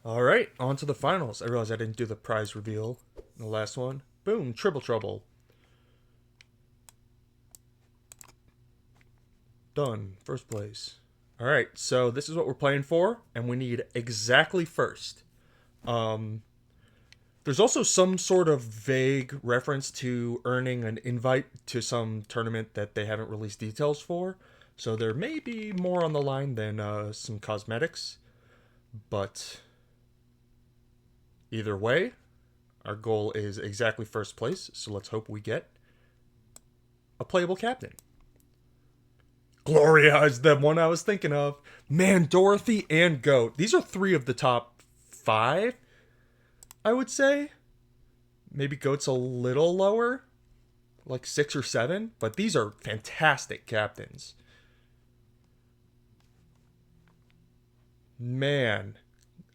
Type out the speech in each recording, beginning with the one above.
All right, on to the finals. I realized I didn't do the prize reveal in the last one. Boom, triple trouble. Done. First place. All right, so this is what we're playing for, and we need exactly first. Um, there's also some sort of vague reference to earning an invite to some tournament that they haven't released details for. So there may be more on the line than some cosmetics, but either way, our goal is exactly first place. So let's hope we get a playable captain. Gloria is the one I was thinking of. Man, Dorothy and Goat. These are three of the top five, I would say. Maybe Goat's a little lower, like 6 or 7, but these are fantastic captains. Man,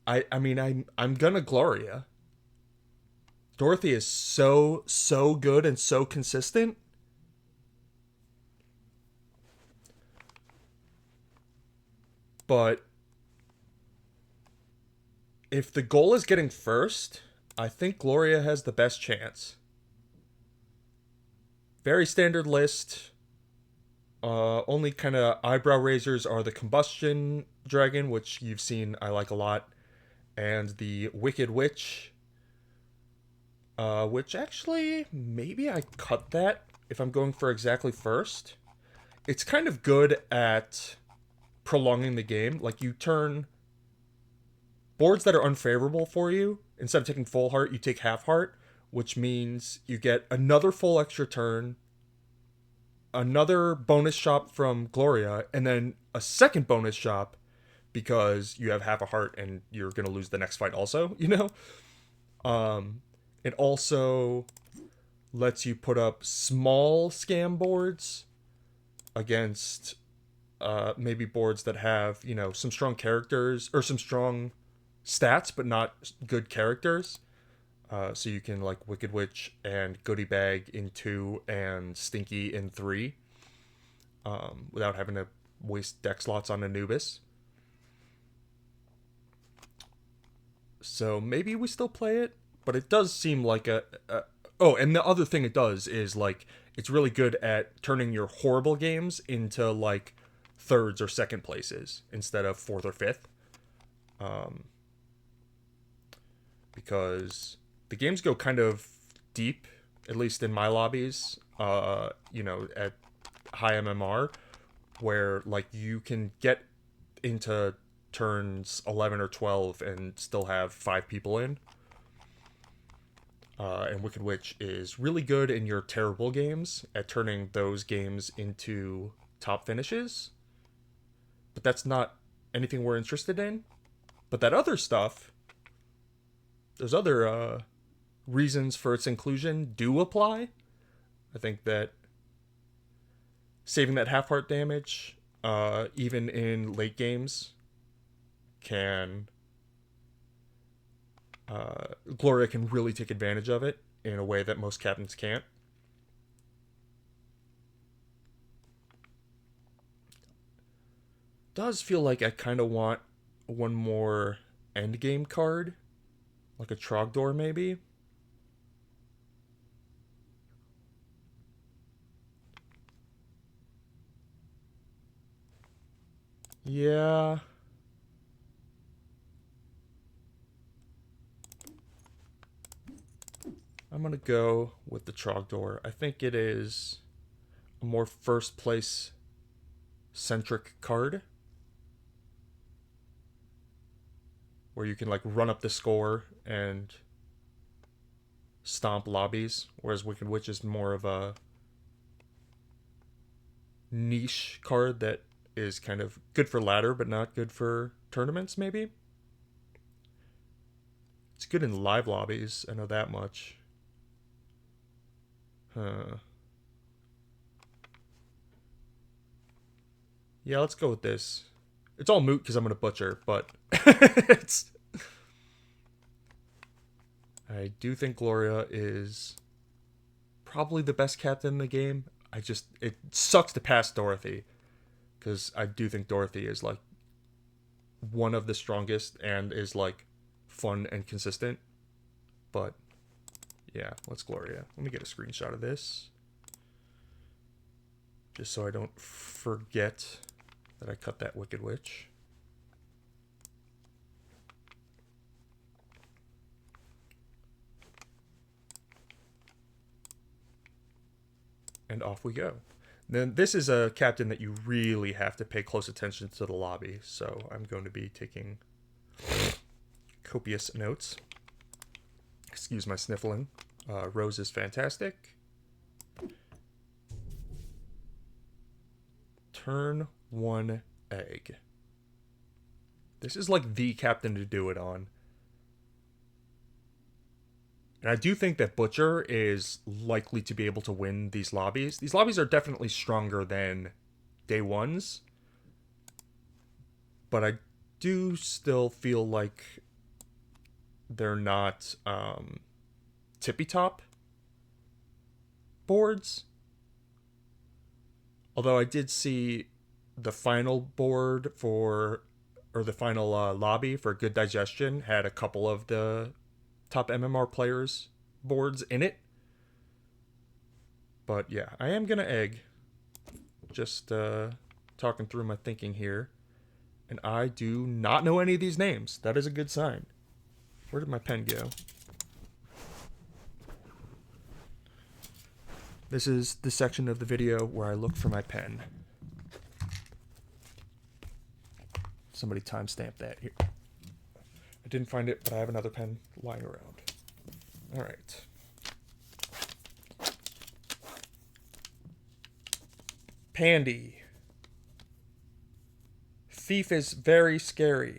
I'm gonna Gloria. Dorothy is so good and so consistent. But if the goal is getting first, I think Gloria has the best chance. Very standard list. Only kind of eyebrow raisers are the Combustion Dragon, which you've seen I like a lot, and the Wicked Witch, which actually maybe I cut that if I'm going for exactly first. It's kind of good at prolonging the game. Like you turn boards that are unfavorable for you, instead of taking full heart, you take half heart, which means you get another full extra turn, another bonus shop from Gloria, and then a second bonus shop because you have half a heart and you're going to lose the next fight also, you know? It also lets you put up small scam boards against maybe boards that have, some strong characters or some strong stats, but not good characters. So you can like Wicked Witch and Goodie Bag in 2 and Stinky in 3 without having to waste deck slots on Anubis. So maybe we still play it, but it does seem like oh, and the other thing it does is like it's really good at turning your horrible games into like thirds or second places instead of fourth or fifth. Because the games go kind of deep, at least in my lobbies, at high MMR, where like you can get into turns 11 or 12 and still have 5 people in. And Wicked Witch is really good in your terrible games at turning those games into top finishes. But that's not anything we're interested in. But that other stuff, those other reasons for its inclusion do apply. I think that saving that half heart damage, even in late games, can Gloria can really take advantage of it in a way that most captains can't. Does feel like I kind of want one more endgame card, like a Trogdor maybe. Yeah. I'm gonna go with the Trogdor. I think it is a more first place centric card where you can like run up the score and stomp lobbies, whereas Wicked Witch is more of a niche card that is kind of good for ladder but not good for tournaments maybe. It's good in live lobbies, I know that much. Huh. Yeah, let's go with this. It's all moot because I'm gonna butcher, but it's. I do think Gloria is probably the best captain in the game. It sucks to pass Dorothy because I do think Dorothy is like one of the strongest and is like fun and consistent. But yeah, let's Gloria. Let me get a screenshot of this, just so I don't forget that I cut that Wicked Witch. And off we go. Then this is a captain that you really have to pay close attention to the lobby, so I'm going to be taking copious notes. Excuse my sniffling. Rose is fantastic. Turn 1 egg. This is like the captain to do it on. And I do think that Butcher is likely to be able to win these lobbies. These lobbies are definitely stronger than day ones. But I do still feel like they're not tippy-top boards. Although I did see the final board for, or the final lobby for Good Digestion had a couple of the top MMR players boards in it. But yeah, I am gonna egg. Just talking through my thinking here. And I do not know any of these names. That is a good sign. Where did my pen go? This is the section of the video where I look for my pen. Somebody timestamp that here. I didn't find it, but I have another pen lying around. All right. Pandy. Thief is very scary.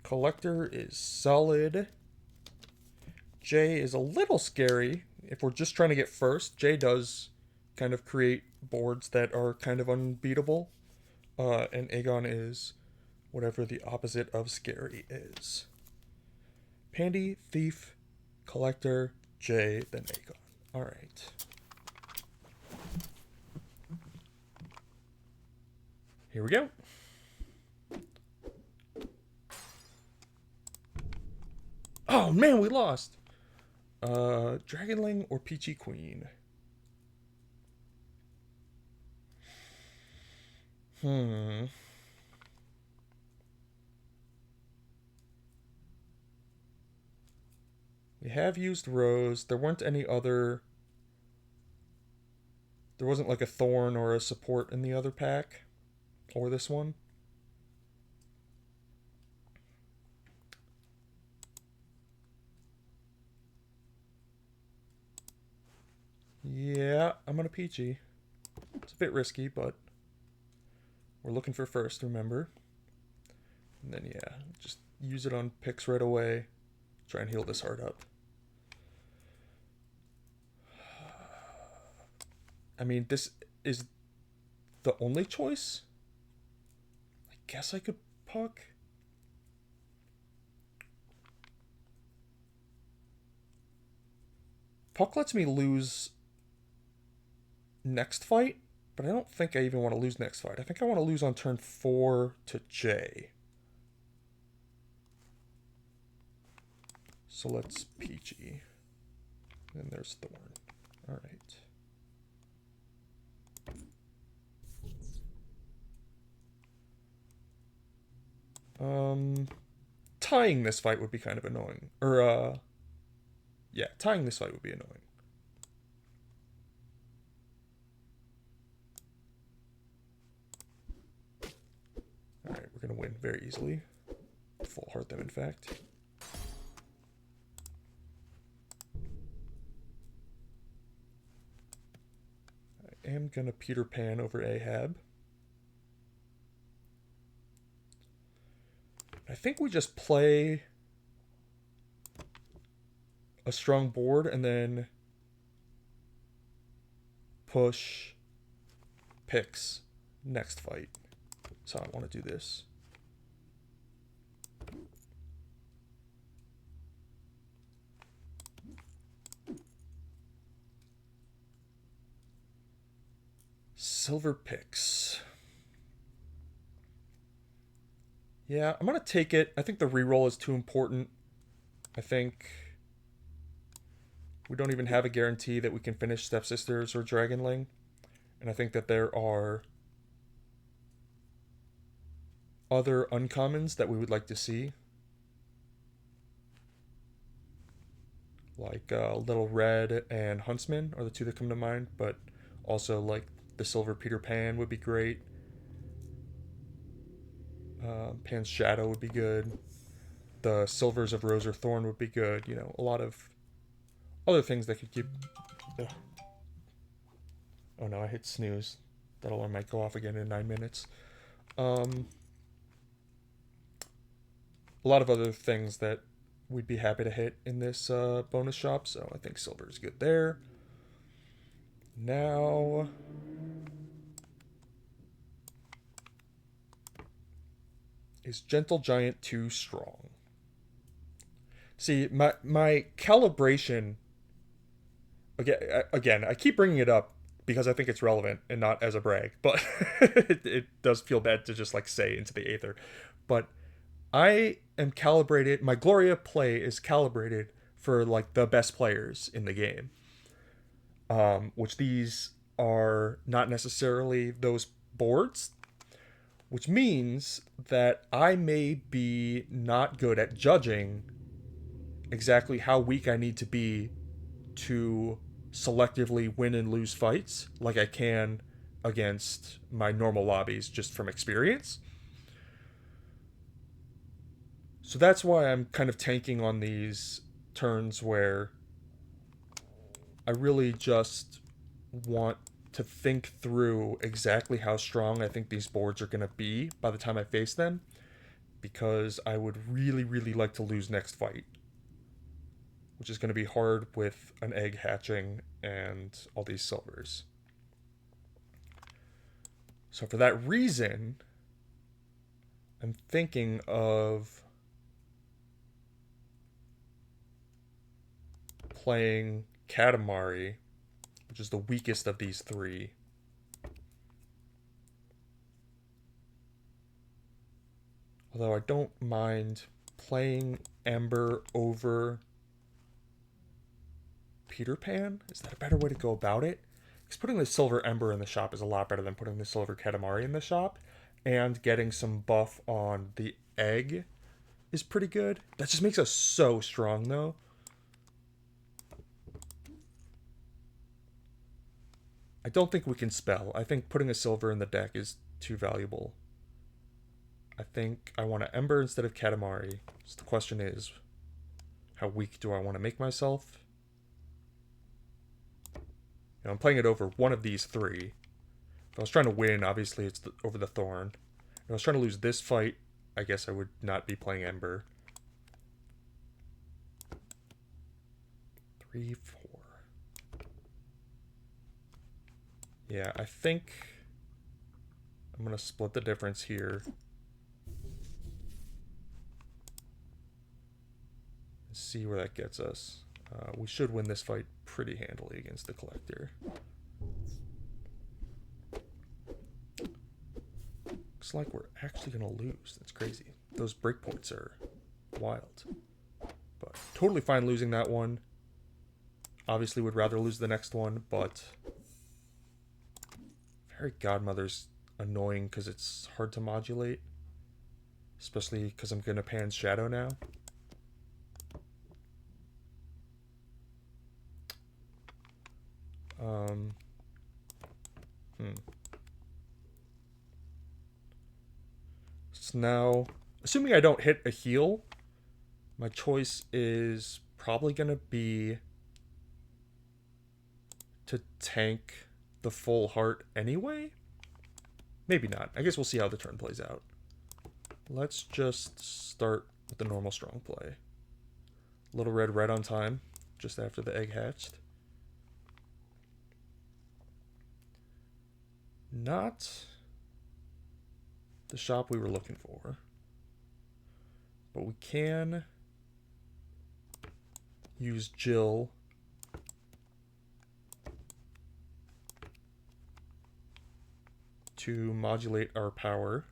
Collector is solid. Jay is a little scary. If we're just trying to get first, Jay does kind of create boards that are kind of unbeatable. And Aegon is whatever the opposite of scary is. Pandy, Thief, Collector, Jay, then Aegon. All right. Here we go. Oh man, we lost. Dragonling or Peachy Queen? We have used Rose. There weren't any other... There wasn't like a Thorn or a support in the other pack. Or this one. Yeah, I'm gonna Peachy. It's a bit risky, but we're looking for first, remember? And then, yeah, just use it on picks right away. Try and heal this heart up. I mean, this is the only choice? I guess I could Puck. Puck lets me lose next fight, but I don't think I even want to lose next fight. I think I want to lose on turn 4 to J. So let's Peachy. And there's Thorn. Alright. Tying this fight would be kind of annoying. Or, yeah, tying this fight would be annoying. Alright, we're going to win very easily. Full heart them, in fact. I am going to Peter Pan over Ahab. I think we just play a strong board and then push picks next fight. So I want to do this. Silver picks. Yeah, I'm going to take it. I think the reroll is too important. I think we don't even have a guarantee that we can finish Stepsisters or Dragonling. And I think that there are other uncommons that we would like to see. Like Little Red and Huntsman are the two that come to mind, but also like the Silver Peter Pan would be great. Pan's Shadow would be good. The Silvers of Rose or Thorn would be good. You know, a lot of other things that could keep. Ugh. Oh no, I hit snooze. That alarm might go off again in 9 minutes. A lot of other things that we'd be happy to hit in this bonus shop, so I think silver is good there. Now, is Gentle Giant too strong? See, my calibration. Again, I keep bringing it up because I think it's relevant and not as a brag, but it does feel bad to just like say into the aether. But I am calibrated. My Gloria play is calibrated for like the best players in the game, which these are not necessarily those boards, which means that I may be not good at judging exactly how weak I need to be to selectively win and lose fights like I can against my normal lobbies just from experience. So that's why I'm kind of tanking on these turns where I really just want to think through exactly how strong I think these boards are going to be by the time I face them, because I would really, really like to lose next fight, which is going to be hard with an egg hatching and all these silvers. So for that reason, I'm thinking of playing Katamari, which is the weakest of these three. Although I don't mind playing Ember over Peter Pan. Is that a better way to go about it? Because putting the Silver Ember in the shop is a lot better than putting the Silver Katamari in the shop. And getting some buff on the egg is pretty good. That just makes us so strong, though. I don't think we can spell. I think putting a silver in the deck is too valuable. I think I want to Ember instead of Katamari. So the question is, how weak do I want to make myself? You know, I'm playing it over one of these three. If I was trying to win, obviously it's over the Thorn. If I was trying to lose this fight, I guess I would not be playing Ember. 3, 4. Yeah, I think I'm going to split the difference here. And see where that gets us. We should win this fight pretty handily against the Collector. Looks like we're actually going to lose. That's crazy. Those breakpoints are wild. But totally fine losing that one. Obviously would rather lose the next one, but Fairy Godmother's annoying because it's hard to modulate. Especially because I'm going to Pan's Shadow now. So now, assuming I don't hit a heal, my choice is probably going to be to tank the full heart anyway. Maybe not. I guess we'll see how the turn plays out. Let's just start with the normal strong play. Little Red right on time, just after the egg hatched. Not the shop we were looking for, but we can use Jill to modulate our power.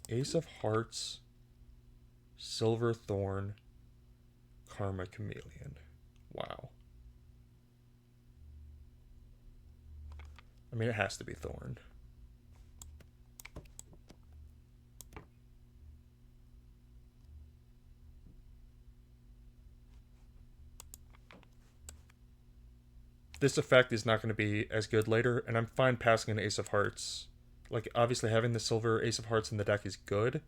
Ace of Hearts, Silver Thorn, Karma Chameleon. Wow. I mean, it has to be Thorn. This effect is not going to be as good later, and I'm fine passing an Ace of Hearts. Like, obviously having the silver Ace of Hearts in the deck is good,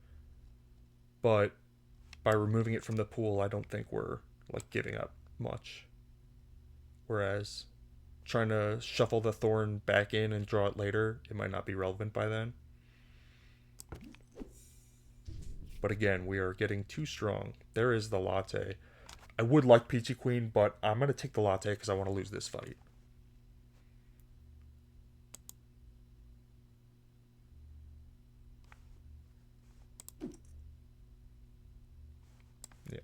but by removing it from the pool, I don't think we're, like, giving up much. Whereas trying to shuffle the Thorn back in and draw it later, it might not be relevant by then. But again, we are getting too strong. There is the latte. I would like Peachy Queen, but I'm going to take the latte because I want to lose this fight. Yeah.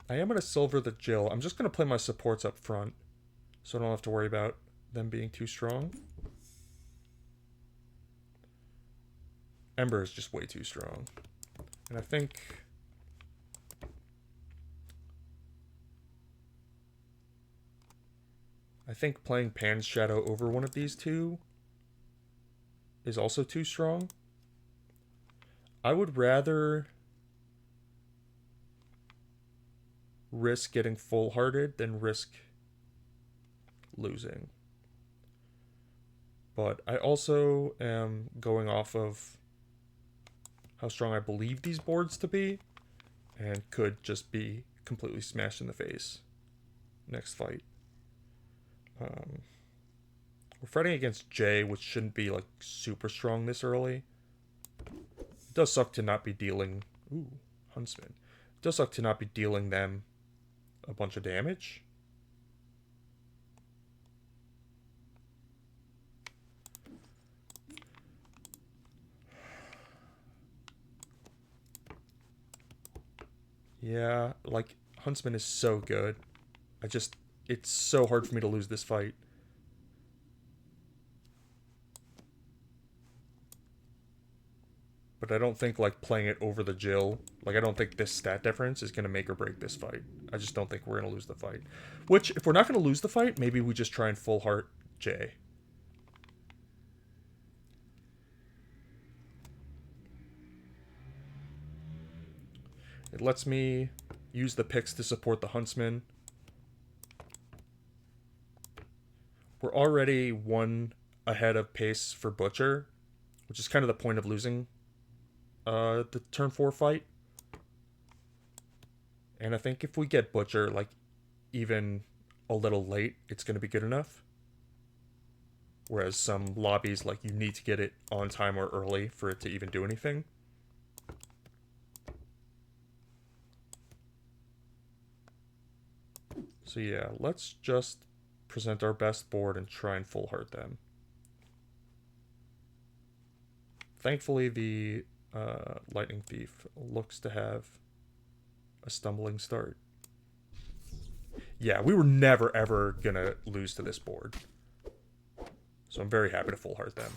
I am going to silver the Jill. I'm just going to play my supports up front, so I don't have to worry about them being too strong. Ember is just way too strong. And I think playing Pan's Shadow over one of these two is also too strong. I would rather risk getting full-hearted than risk losing. But I also am going off of how strong I believe these boards to be, and could just be completely smashed in the face next fight. We're fighting against Jay, which shouldn't be like super strong this early. It does suck to not be dealing... Ooh, Huntsman. It does suck to not be dealing them a bunch of damage. Yeah, like, Huntsman is so good. It's so hard for me to lose this fight. But I don't think, like, playing it over the Jill, like, I don't think this stat difference is going to make or break this fight. I just don't think we're going to lose the fight. Which, if we're not going to lose the fight, maybe we just try and full heart Jay. It lets me use the picks to support the Huntsman. We're already one ahead of pace for Butcher, which is kind of the point of losing the turn 4 fight. And I think if we get Butcher, like, even a little late, it's going to be good enough. Whereas some lobbies, like, you need to get it on time or early for it to even do anything. So yeah, let's just present our best board and try and full heart them. Thankfully, the Lightning Thief looks to have a stumbling start. Yeah, we were never ever gonna lose to this board. So I'm very happy to full heart them.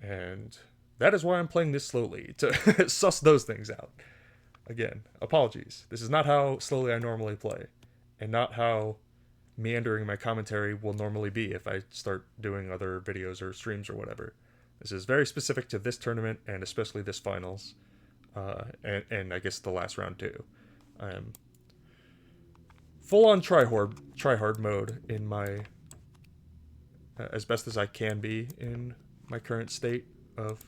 And that is why I'm playing this slowly, to suss those things out. Again, apologies. This is not how slowly I normally play, and not how meandering my commentary will normally be if I start doing other videos or streams or whatever. This is very specific to this tournament, and especially this finals, and I guess the last round too. I am full-on try-hard mode in my... as best as I can be in my current state of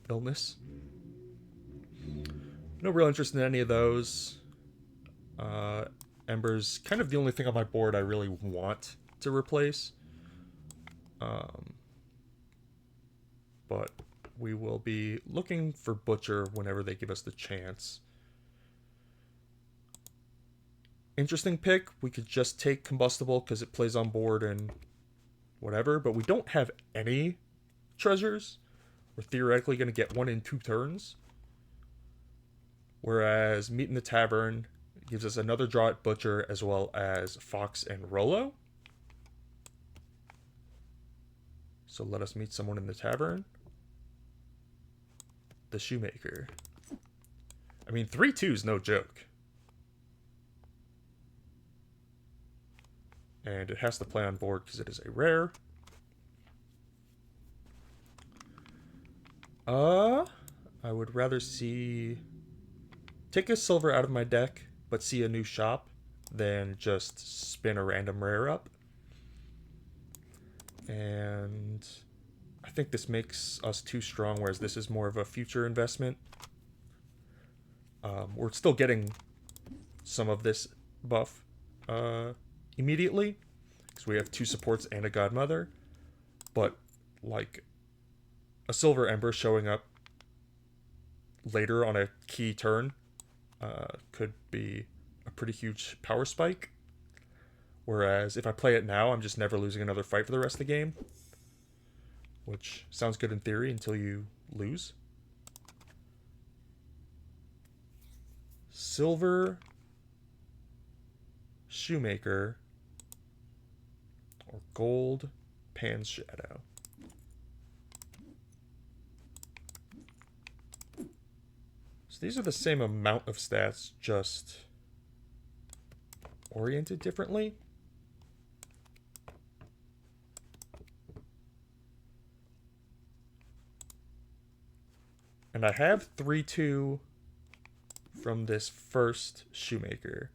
illness. No real interest in any of those. Ember's kind of the only thing on my board I really want to replace. But we will be looking for Butcher whenever they give us the chance. Interesting pick. We could just take Combustible because it plays on board and whatever, but we don't have any treasures. We're theoretically going to get one in 2 turns. Whereas Meat in the Tavern gives us another draw at Butcher as well as Fox and Rollo. So let us meet someone in the tavern. The Shoemaker. I mean, 3-2 is no joke. And it has to play on board because it is a rare. I would rather see... take a silver out of my deck, but see a new shop, than just spin a random rare up. And I think this makes us too strong, whereas this is more of a future investment. We're still getting some of this buff immediately, because we have 2 supports and a Godmother. But, like, a Silver Ember showing up later on a key turn could be a pretty huge power spike. Whereas if I play it now, I'm just never losing another fight for the rest of the game. Which sounds good in theory until you lose. Silver Shoemaker or gold Pan's Shadow. So these are the same amount of stats, just oriented differently. And I have 3-2 from this first Shoemaker.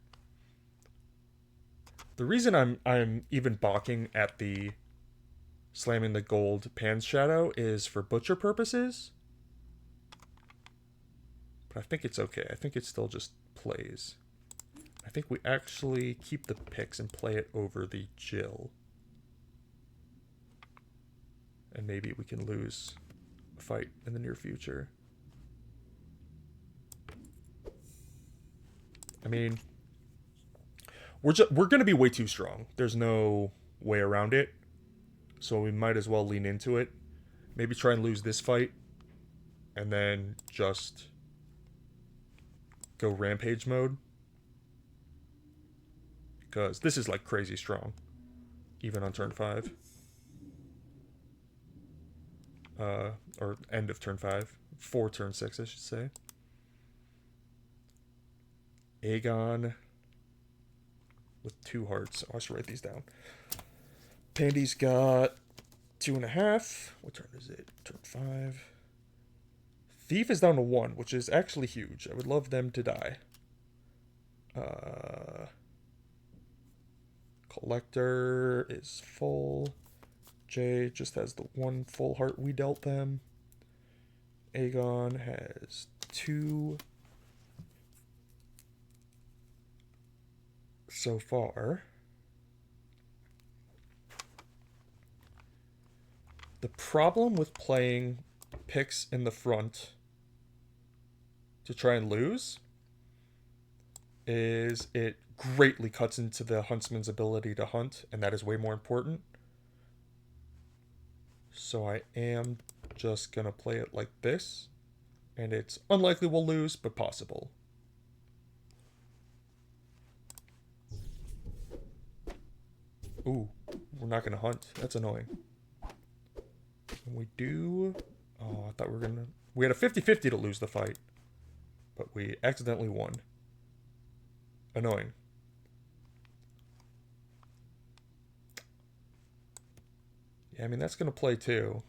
The reason I'm even balking at the slamming the gold Pan's Shadow is for Butcher purposes. But I think it's okay. I think it still just plays. I think we actually keep the picks and play it over the Jill. And maybe we can lose a fight in the near future. I mean, we're going to be way too strong. There's no way around it. So we might as well lean into it. Maybe try and lose this fight. And then just go rampage mode. Because this is like crazy strong. Even on turn 5. Or end of turn 5. 4 turn 6, I should say. Aegon with 2 hearts. Oh, I should write these down. Pandy's got 2.5. What turn is it? Turn 5. Thief is down to 1, which is actually huge. I would love them to die. Collector is full. Jay just has the 1 full heart we dealt them. Aegon has 2. So far. The problem with playing picks in the front to try and lose is it greatly cuts into the huntsman's ability to hunt, and that is way more important. So I am just gonna play it like this, and it's unlikely we'll lose, but possible. Ooh, we're not going to hunt. That's annoying. And we do... Oh, I thought we were going to... We had a 50-50 to lose the fight. But we accidentally won. Annoying. Yeah, I mean, that's going to play too.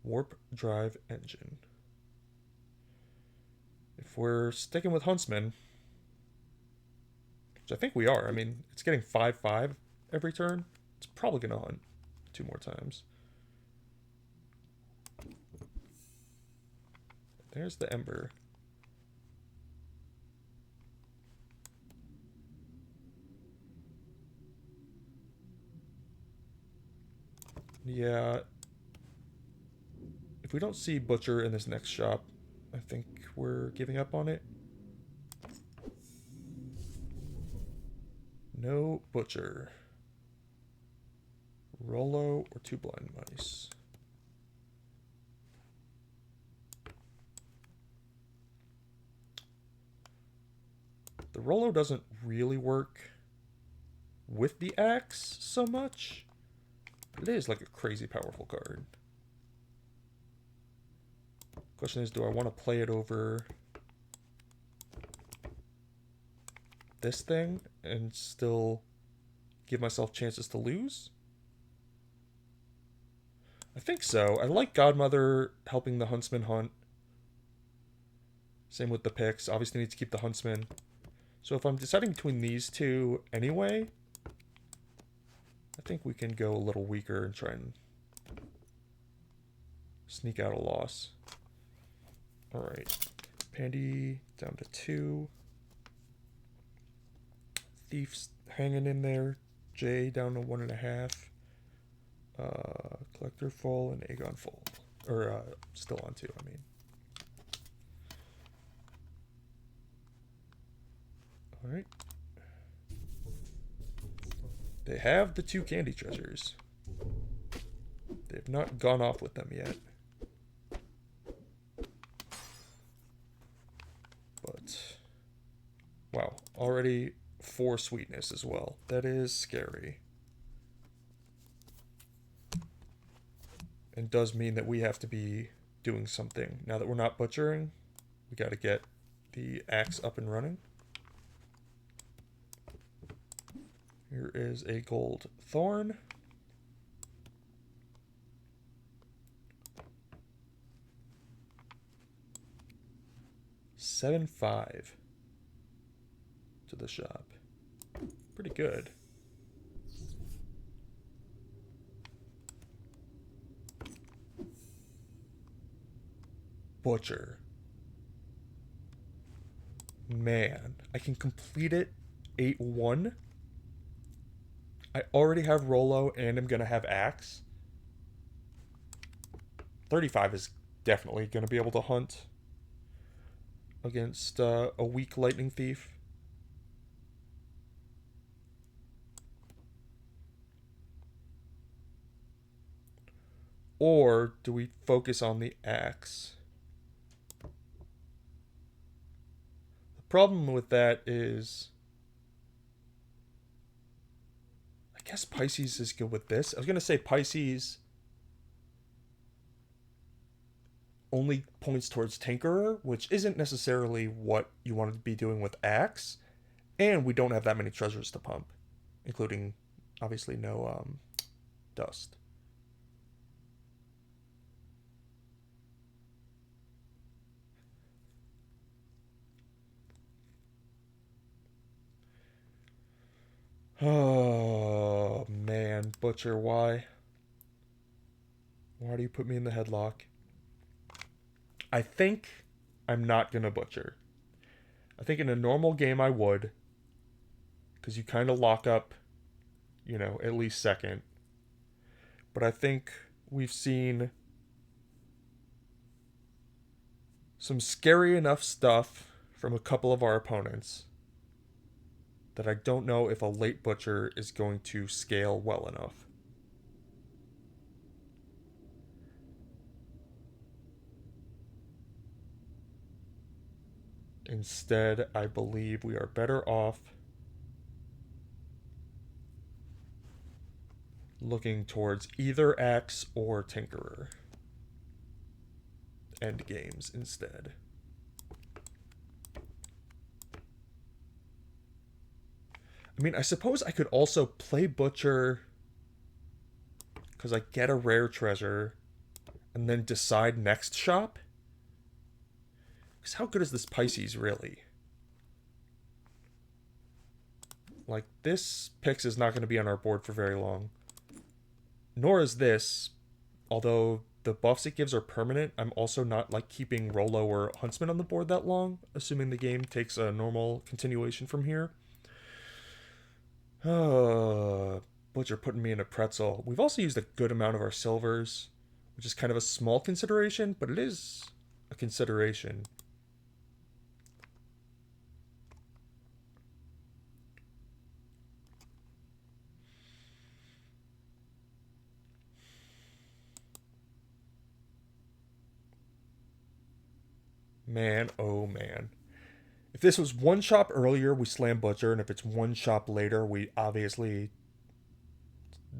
Warp drive engine. If we're sticking with Huntsman, which I think we are, I mean, it's getting 5-5 every turn. It's probably going to hunt 2 more times. There's the Ember. Yeah. If we don't see Butcher in this next shop, I think we're giving up on it. No butcher. Rollo or 2 blind mice. The Rollo doesn't really work with the axe so much. It is like a crazy powerful card. Question is, do I want to play it over this thing and still give myself chances to lose? I think so. I like Godmother helping the Huntsman hunt. Same with the picks. Obviously need to keep the Huntsman. So if I'm deciding between these two anyway, I think we can go a little weaker and try and sneak out a loss. Alright. Pandy down to 2. Thief's hanging in there. Jay down to 1.5. Collector full and Aegon full. Or still on 2, I mean. Alright. They have the 2 candy treasures. They've not gone off with them yet. But, wow, already 4 sweetness as well. That is scary. And does mean that we have to be doing something. Now that we're not butchering, we got to get the axe up and running. Here is a gold thorn. $7.5 to the shop. Pretty good. Butcher. Man, I can complete it 8-1. I already have Rollo and I'm going to have Axe. 35 is definitely going to be able to hunt against a weak Lightning Thief. Or do we focus on the Axe? The problem with that is, I guess Pisces is good with this. I was going to say Pisces only points towards Tinkerer, which isn't necessarily what you want to be doing with Axe. And we don't have that many treasures to pump, including, obviously, no dust. Oh, man. Butcher, why? Why do you put me in the headlock? I think I'm not going to butcher. I think in a normal game I would. Because you kind of lock up, you know, at least second. But I think we've seen some scary enough stuff from a couple of our opponents that I don't know if a late butcher is going to scale well enough. Instead, I believe we are better off looking towards either Axe or Tinkerer end games instead. I mean, I suppose I could also play Butcher because I get a rare treasure and then decide next shop. Because how good is this Pisces really? Like, this Pix is not going to be on our board for very long. Nor is this, although the buffs it gives are permanent. I'm also not like keeping Rollo or Huntsman on the board that long, assuming the game takes a normal continuation from here. Butcher putting me in a pretzel. We've also used a good amount of our silvers, which is kind of a small consideration, but it is a consideration. Man, oh man. If this was one shop earlier, we slam Butcher, and if it's one shop later, we obviously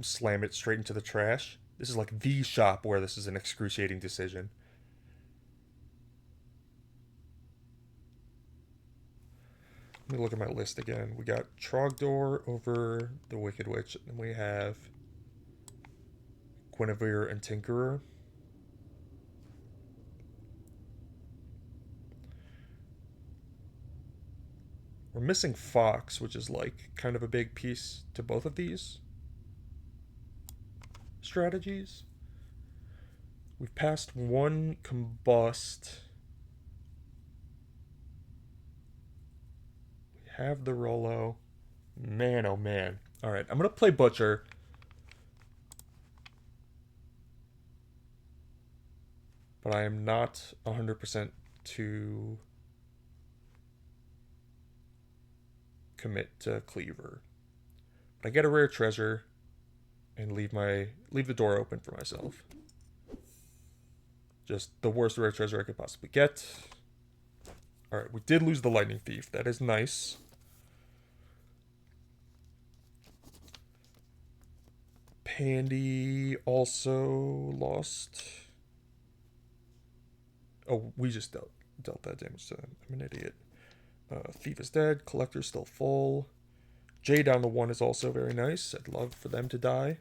slam it straight into the trash. This is like the shop where this is an excruciating decision. Let me look at my list again. We got Trogdor over the Wicked Witch, and we have Guinevere and Tinkerer. We're missing Fox, which is like kind of a big piece to both of these strategies. We've passed one combust. We have the Rollo. Man, oh man. Alright, I'm going to play Butcher. But I am not 100% to commit to Cleaver. But I get a rare treasure and leave the door open for myself. Just the worst rare treasure I could possibly get. Alright, we did lose the Lightning Thief. That is nice. Pandy also lost. Oh, we just dealt that damage to him. I'm an idiot. Thief is dead. Collector's still full. J down to 1 is also very nice. I'd love for them to die.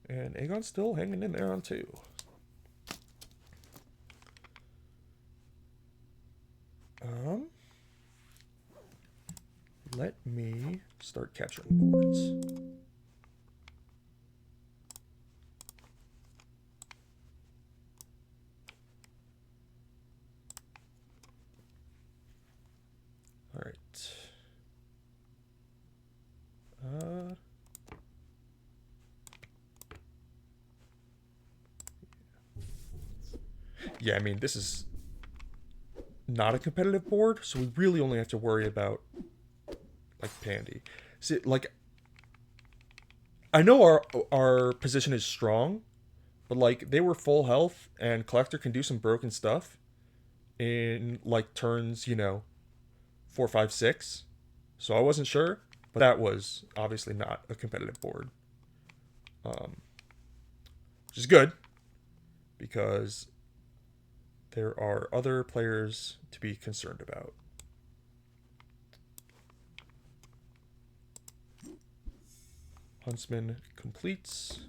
And Aegon's still hanging in there on 2. Let me start capturing boards. All right. Yeah, I mean, this is not a competitive board, so we really only have to worry about like Pandy. See, like, I know our position is strong, but like they were full health, and Collector can do some broken stuff in like turns, 4, 5, 6. So I wasn't sure, but that was obviously not a competitive board, which is good because there are other players to be concerned about. Huntsman completes.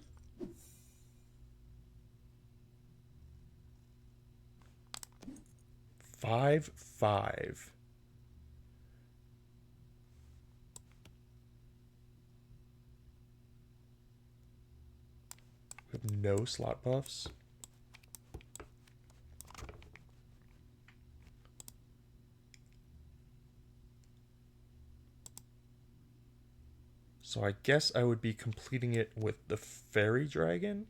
Five. We have no slot buffs. So I guess I would be completing it with the Fairy Dragon.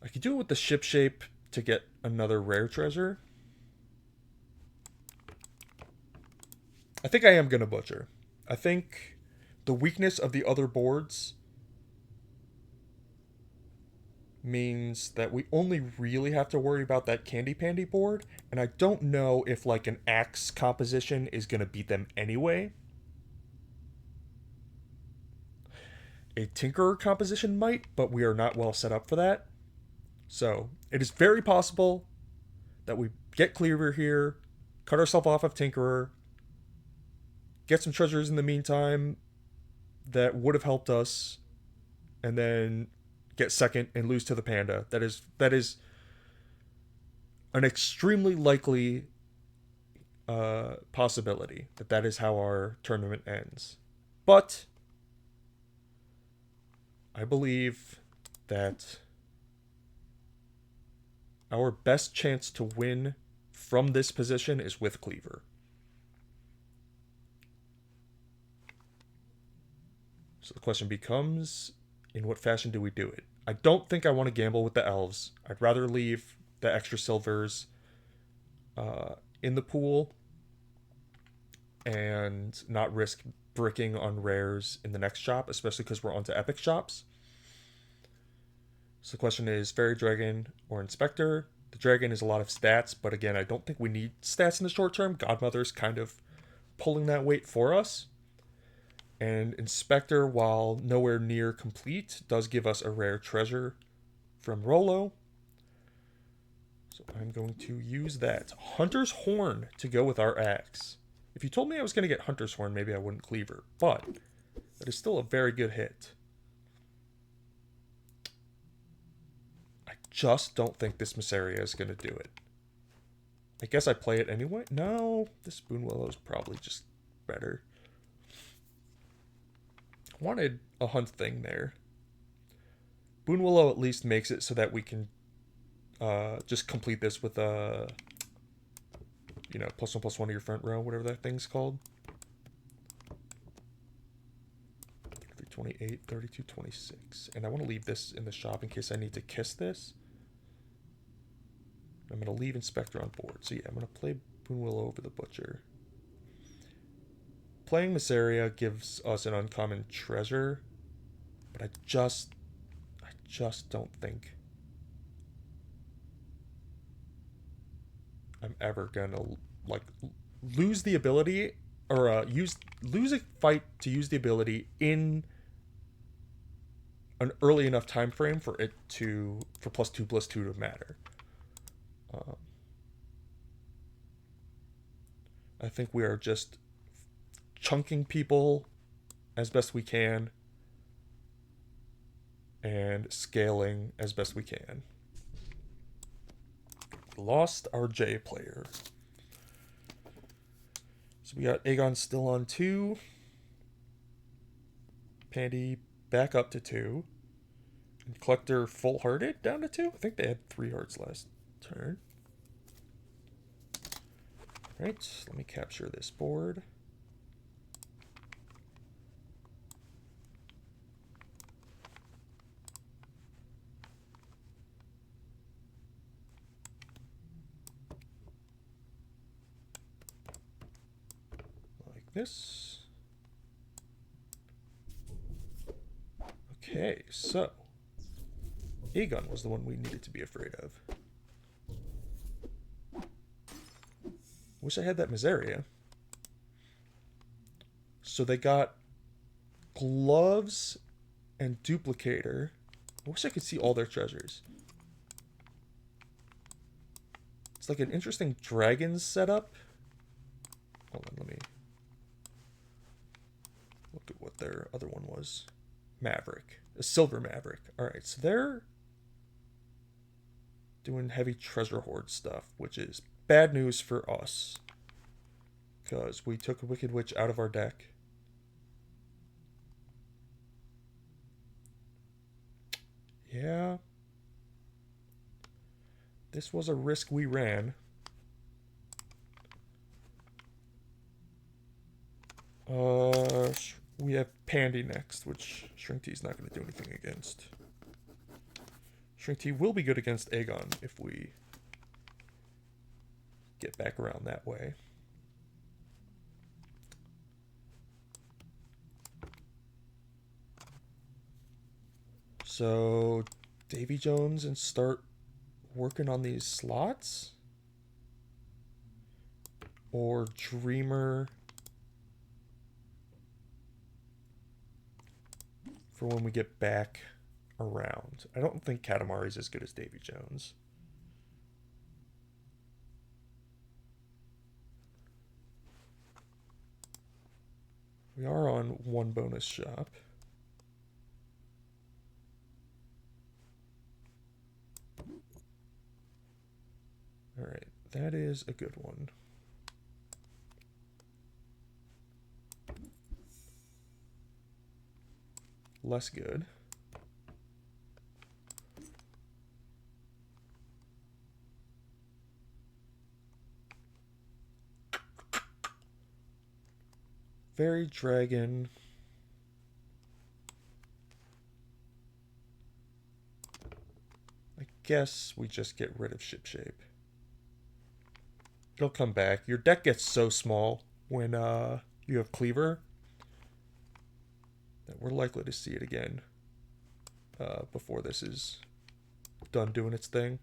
I could do it with the Ship Shape to get another rare treasure. I think I am going to Butcher. I think the weakness of the other boards means that we only really have to worry about that Candy Pandy board, and I don't know if like an axe composition is going to beat them anyway. A Tinkerer composition might, but we are not well set up for that. So it is very possible that we get Cleaver here, cut ourselves off of Tinkerer, get some treasures in the meantime that would have helped us, and then get second and lose to the Panda. That is an extremely likely possibility that is how our tournament ends. But I believe that our best chance to win from this position is with Cleaver. So the question becomes, in what fashion do we do it? I don't think I want to gamble with the elves. I'd rather leave the extra silvers in the pool and not risk bricking on rares in the next shop, especially because we're onto epic shops. So the question is Fairy Dragon or Inspector. The Dragon is a lot of stats, but again, I don't think we need stats in the short term. Godmother's kind of pulling that weight for us. And Inspector, while nowhere near complete, does give us a rare treasure from Rolo. So I'm going to use that Hunter's Horn to go with our axe. If you told me I was going to get Hunter's Horn, maybe I wouldn't cleaver, but that is still a very good hit. I just don't think this Missaria is going to do it. I guess I play it anyway. No, this Spoonwillow is probably just better. I wanted a hunt thing there. Spoonwillow at least makes it so that we can just complete this with a, +1/+1 to your front row, whatever that thing's called. 28, 32, 26. And I want to leave this in the shop in case I need to kiss this. I'm going to leave Inspector on board. So yeah, I'm going to play Spoonwillow over the Butcher. Playing Missaria gives us an uncommon treasure, but I just don't think I'm ever gonna lose the ability or lose a fight to use the ability in an early enough time frame for it to +2/+2 to matter. I think we are just chunking people as best we can and scaling as best we can. Lost our J player. So we got Aegon still on 2. Pandy back up to 2. And Collector full hearted down to 2. I think they had 3 hearts last turn. Alright, let me capture this board. This. Okay, so Aegon was the one we needed to be afraid of. Wish I had that Missaria. So they got gloves and duplicator. I wish I could see all their treasures. It's like an interesting dragon setup. Hold on, let me look at what their other one was. Maverick. A silver Maverick. Alright, so they're doing heavy treasure hoard stuff, which is bad news for us. Because we took a Wicked Witch out of our deck. Yeah. This was a risk we ran. We have Pandy next, which Shrink Tea is not going to do anything against. Shrink Tea will be good against Aegon if we get back around that way. So, Davy Jones and start working on these slots? Or Dreamer for when we get back around. I don't think Katamari's as good as Davy Jones. We are on 1 bonus shop. Alright, that is a good one. Less good. Fairy Dragon. I guess we just get rid of Ship Shape. It'll come back. Your deck gets so small when you have Cleaver that we're likely to see it again before this is done doing its thing.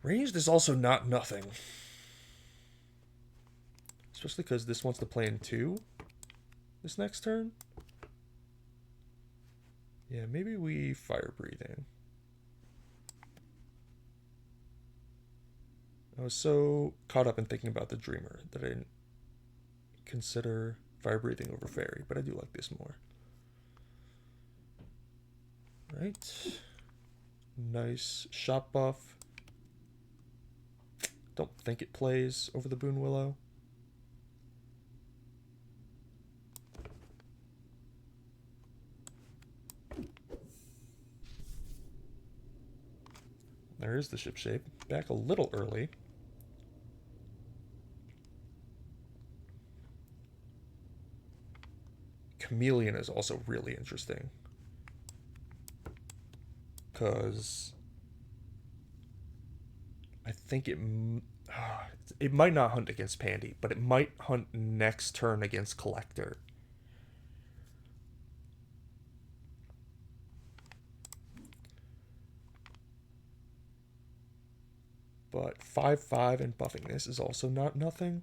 Ranged is also not nothing. Especially because this wants to play in 2 this next turn. Yeah, maybe we fire breathing. I was so caught up in thinking about the Dreamer that I didn't consider fire breathing over fairy, but I do like this more. Right. Nice shot buff. Don't think it plays over the Boon Willow. There's the ship shape. Back a little early. Chameleon is also really interesting. Because I think it might not hunt against Pandy, but it might hunt next turn against Collector. But 5/5 and buffing this is also not nothing.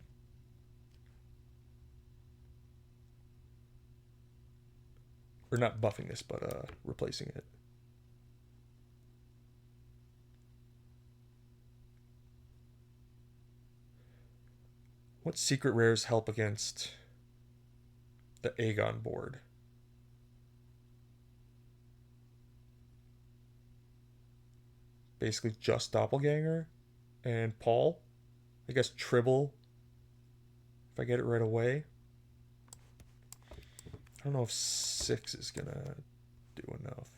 Or not buffing this, but replacing it. What secret rares help against the Aegon board? Basically just Doppelganger and Paul. I guess Tribble, if I get it right away. I don't know if 6 is gonna do enough.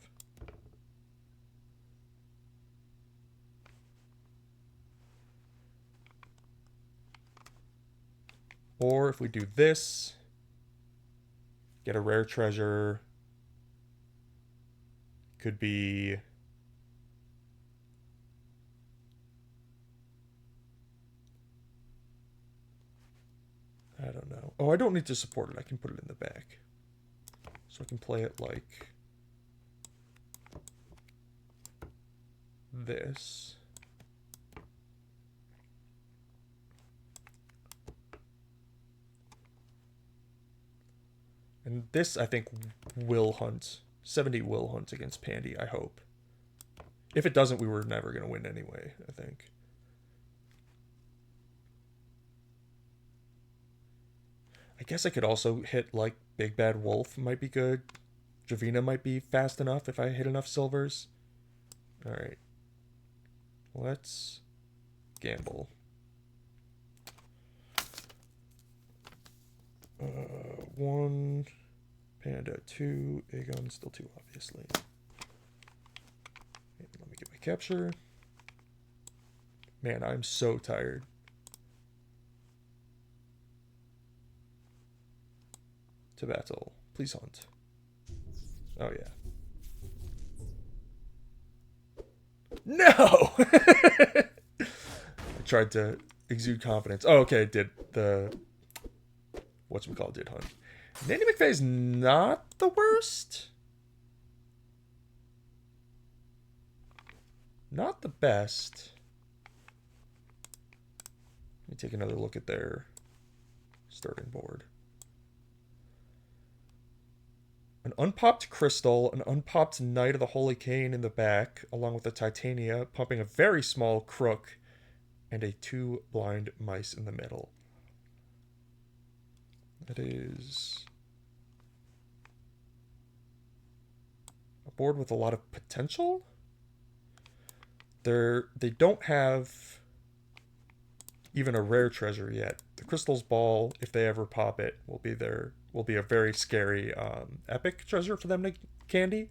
Or if we do this, get a rare treasure. Could be I don't know. Oh, I don't need to support it. I can put it in the back. So I can play it like this. And this, I think, will hunt. 70 will hunt against Pandy, I hope. If it doesn't, we were never going to win anyway, I think. I guess I could also hit, like, Big Bad Wolf might be good. Javina might be fast enough if I hit enough silvers. Alright. Let's gamble. 1, Panda, 2, Aegon, still 2, obviously. Okay, let me get my capture. Man, I'm so tired. To battle. Please hunt. Oh, yeah. No! I tried to exude confidence. Oh, okay, did the... whatchamacallit did hunt. Nanny McVeigh's not the worst. Not the best. Let me take another look at their starting board. An unpopped Crystal, an unpopped Knight of the Holy Cane in the back, along with a Titania, pumping a very small Crook, and a 2 blind mice in the middle. That is a board with a lot of potential. They don't have even a rare treasure yet. The Crystal's Ball, if they ever pop it, will be a very scary epic treasure for them to candy.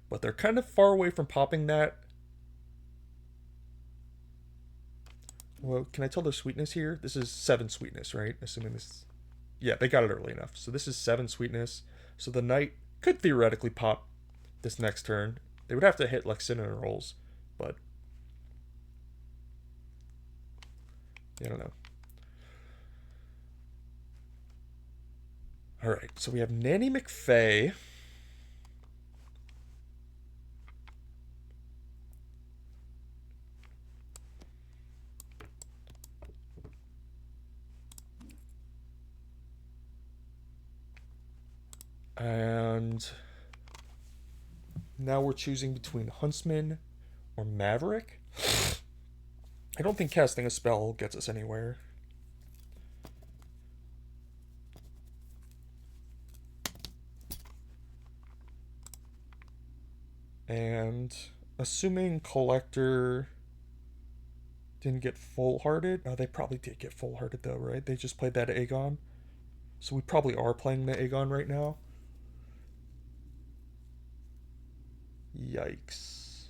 But they're kind of far away from popping that. Well, can I tell their sweetness here? This is 7 sweetness, right? Assuming this... yeah, they got it early enough. So this is 7 sweetness. So the Knight could theoretically pop this next turn. They would have to hit like Cinnamon Rolls, but... I don't know. All right, so we have Nanny McFay. And now we're choosing between Huntsman or Maverick. I don't think casting a spell gets us anywhere. And assuming Collector didn't get full-hearted. Oh, they probably did get full-hearted though, right? They just played that Aegon. So we probably are playing the Aegon right now. Yikes.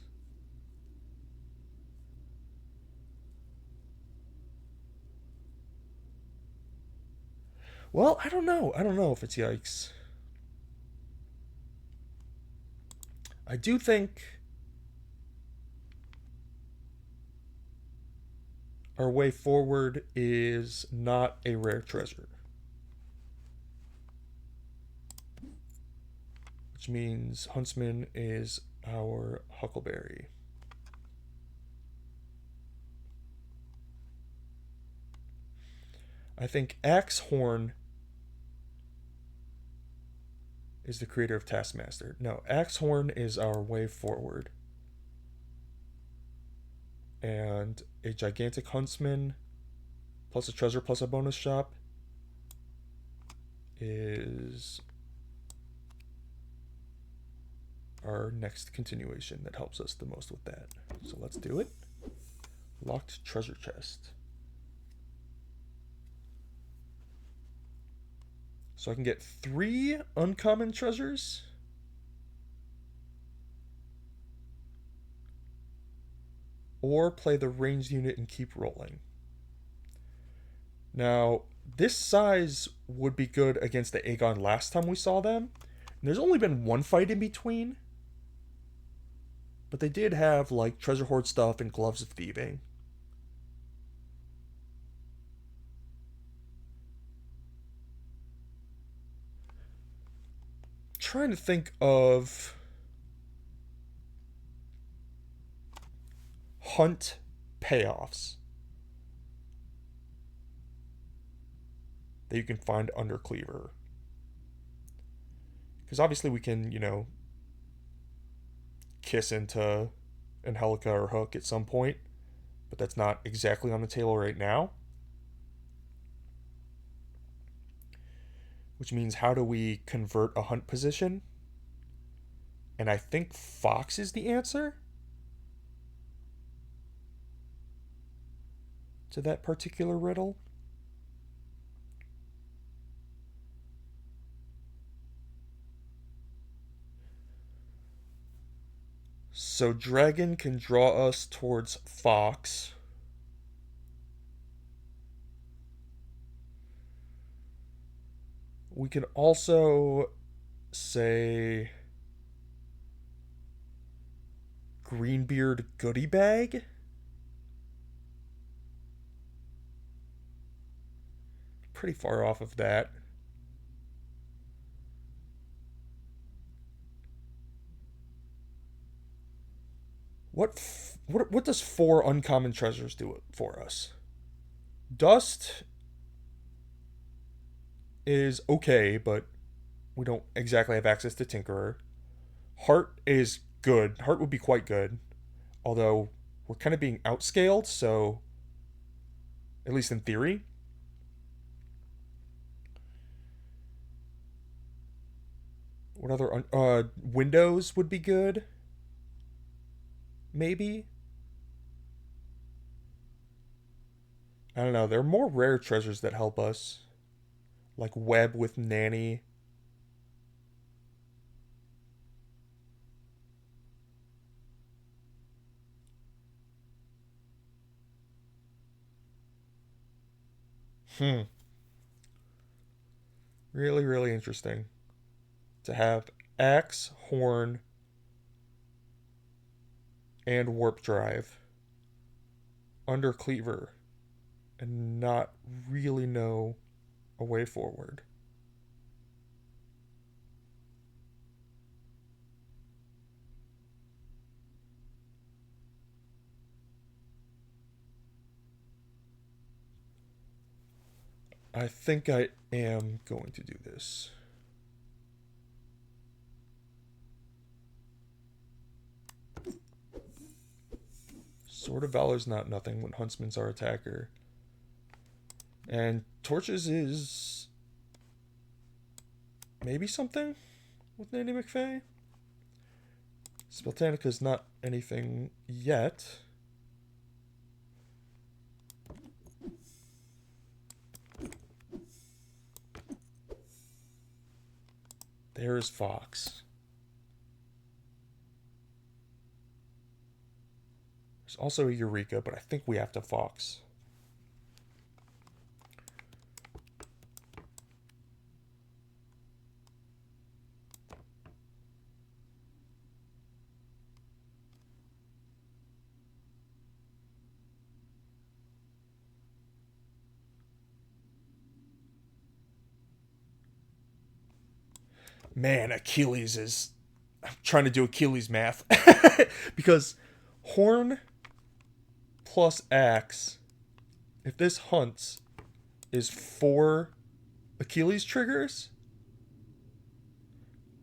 Well, I don't know. I don't know if it's yikes. I do think our way forward is not a rare treasure. Which means Huntsman is our Huckleberry. I think Axehorn is the creator of Taskmaster. No, Axehorn is our way forward. And a gigantic huntsman plus a treasure plus a bonus shop is our next continuation that helps us the most with that. So let's do it. Locked treasure chest. So I can get 3 uncommon treasures. Or play the ranged unit and keep rolling. Now, this size would be good against the Aegon last time we saw them. And there's only been one fight in between. But they did have, like, treasure hoard stuff and gloves of thieving. Trying to think of hunt payoffs that you can find under Cleaver. Because obviously we can, kiss into Angelica or Hook at some point, but that's not exactly on the table right now. Which means, how do we convert a hunt position? And I think Fox is the answer to that particular riddle. So Dragon can draw us towards Fox. We can also say Greenbeard Goodie Bag. Pretty far off of that. What does 4 uncommon treasures do for us? Dust is okay, but we don't exactly have access to Tinkerer. Heart is good. Heart would be quite good. Although we're kind of being outscaled, so at least in theory. What other windows would be good? Maybe. I don't know. There are more rare treasures that help us, like Web with Nanny. Really, really interesting to have Axe, Horn, and Warp Drive under Cleaver and not really know a way forward. I think I am going to do this. Sword of Valor's not nothing when Huntsman's our attacker. And Torches is maybe something with Nanny McFay. Speltanica's not anything yet. There's Fox. There's also a Eureka, but I think we have to Fox. Man, Achilles is... I'm trying to do Achilles math. Because Horn plus Axe, if this hunts, is 4 Achilles triggers.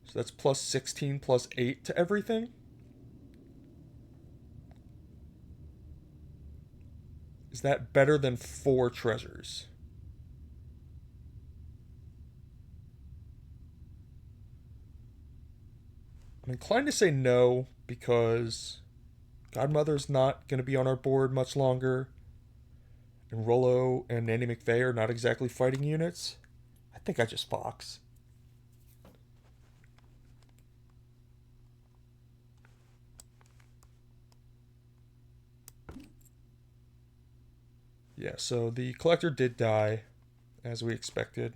So that's plus 16 plus 8 to everything. Is that better than 4 treasures? I'm inclined to say no, because Godmother's not going to be on our board much longer. And Rollo and Nanny McVeigh are not exactly fighting units. I think I just Fox. Yeah, so the Collector did die, as we expected.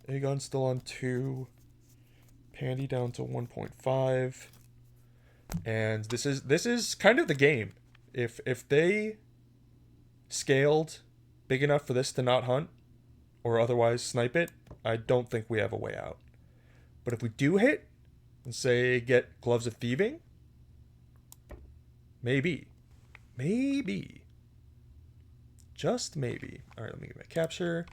Aegon still on 2. Pandy down to 1.5. And this is kind of the game. If they scaled big enough for this to not hunt, or otherwise snipe it, I don't think we have a way out. But if we do hit, and say get Gloves of Thieving, maybe. Maybe. Just maybe. Alright, let me get my capture.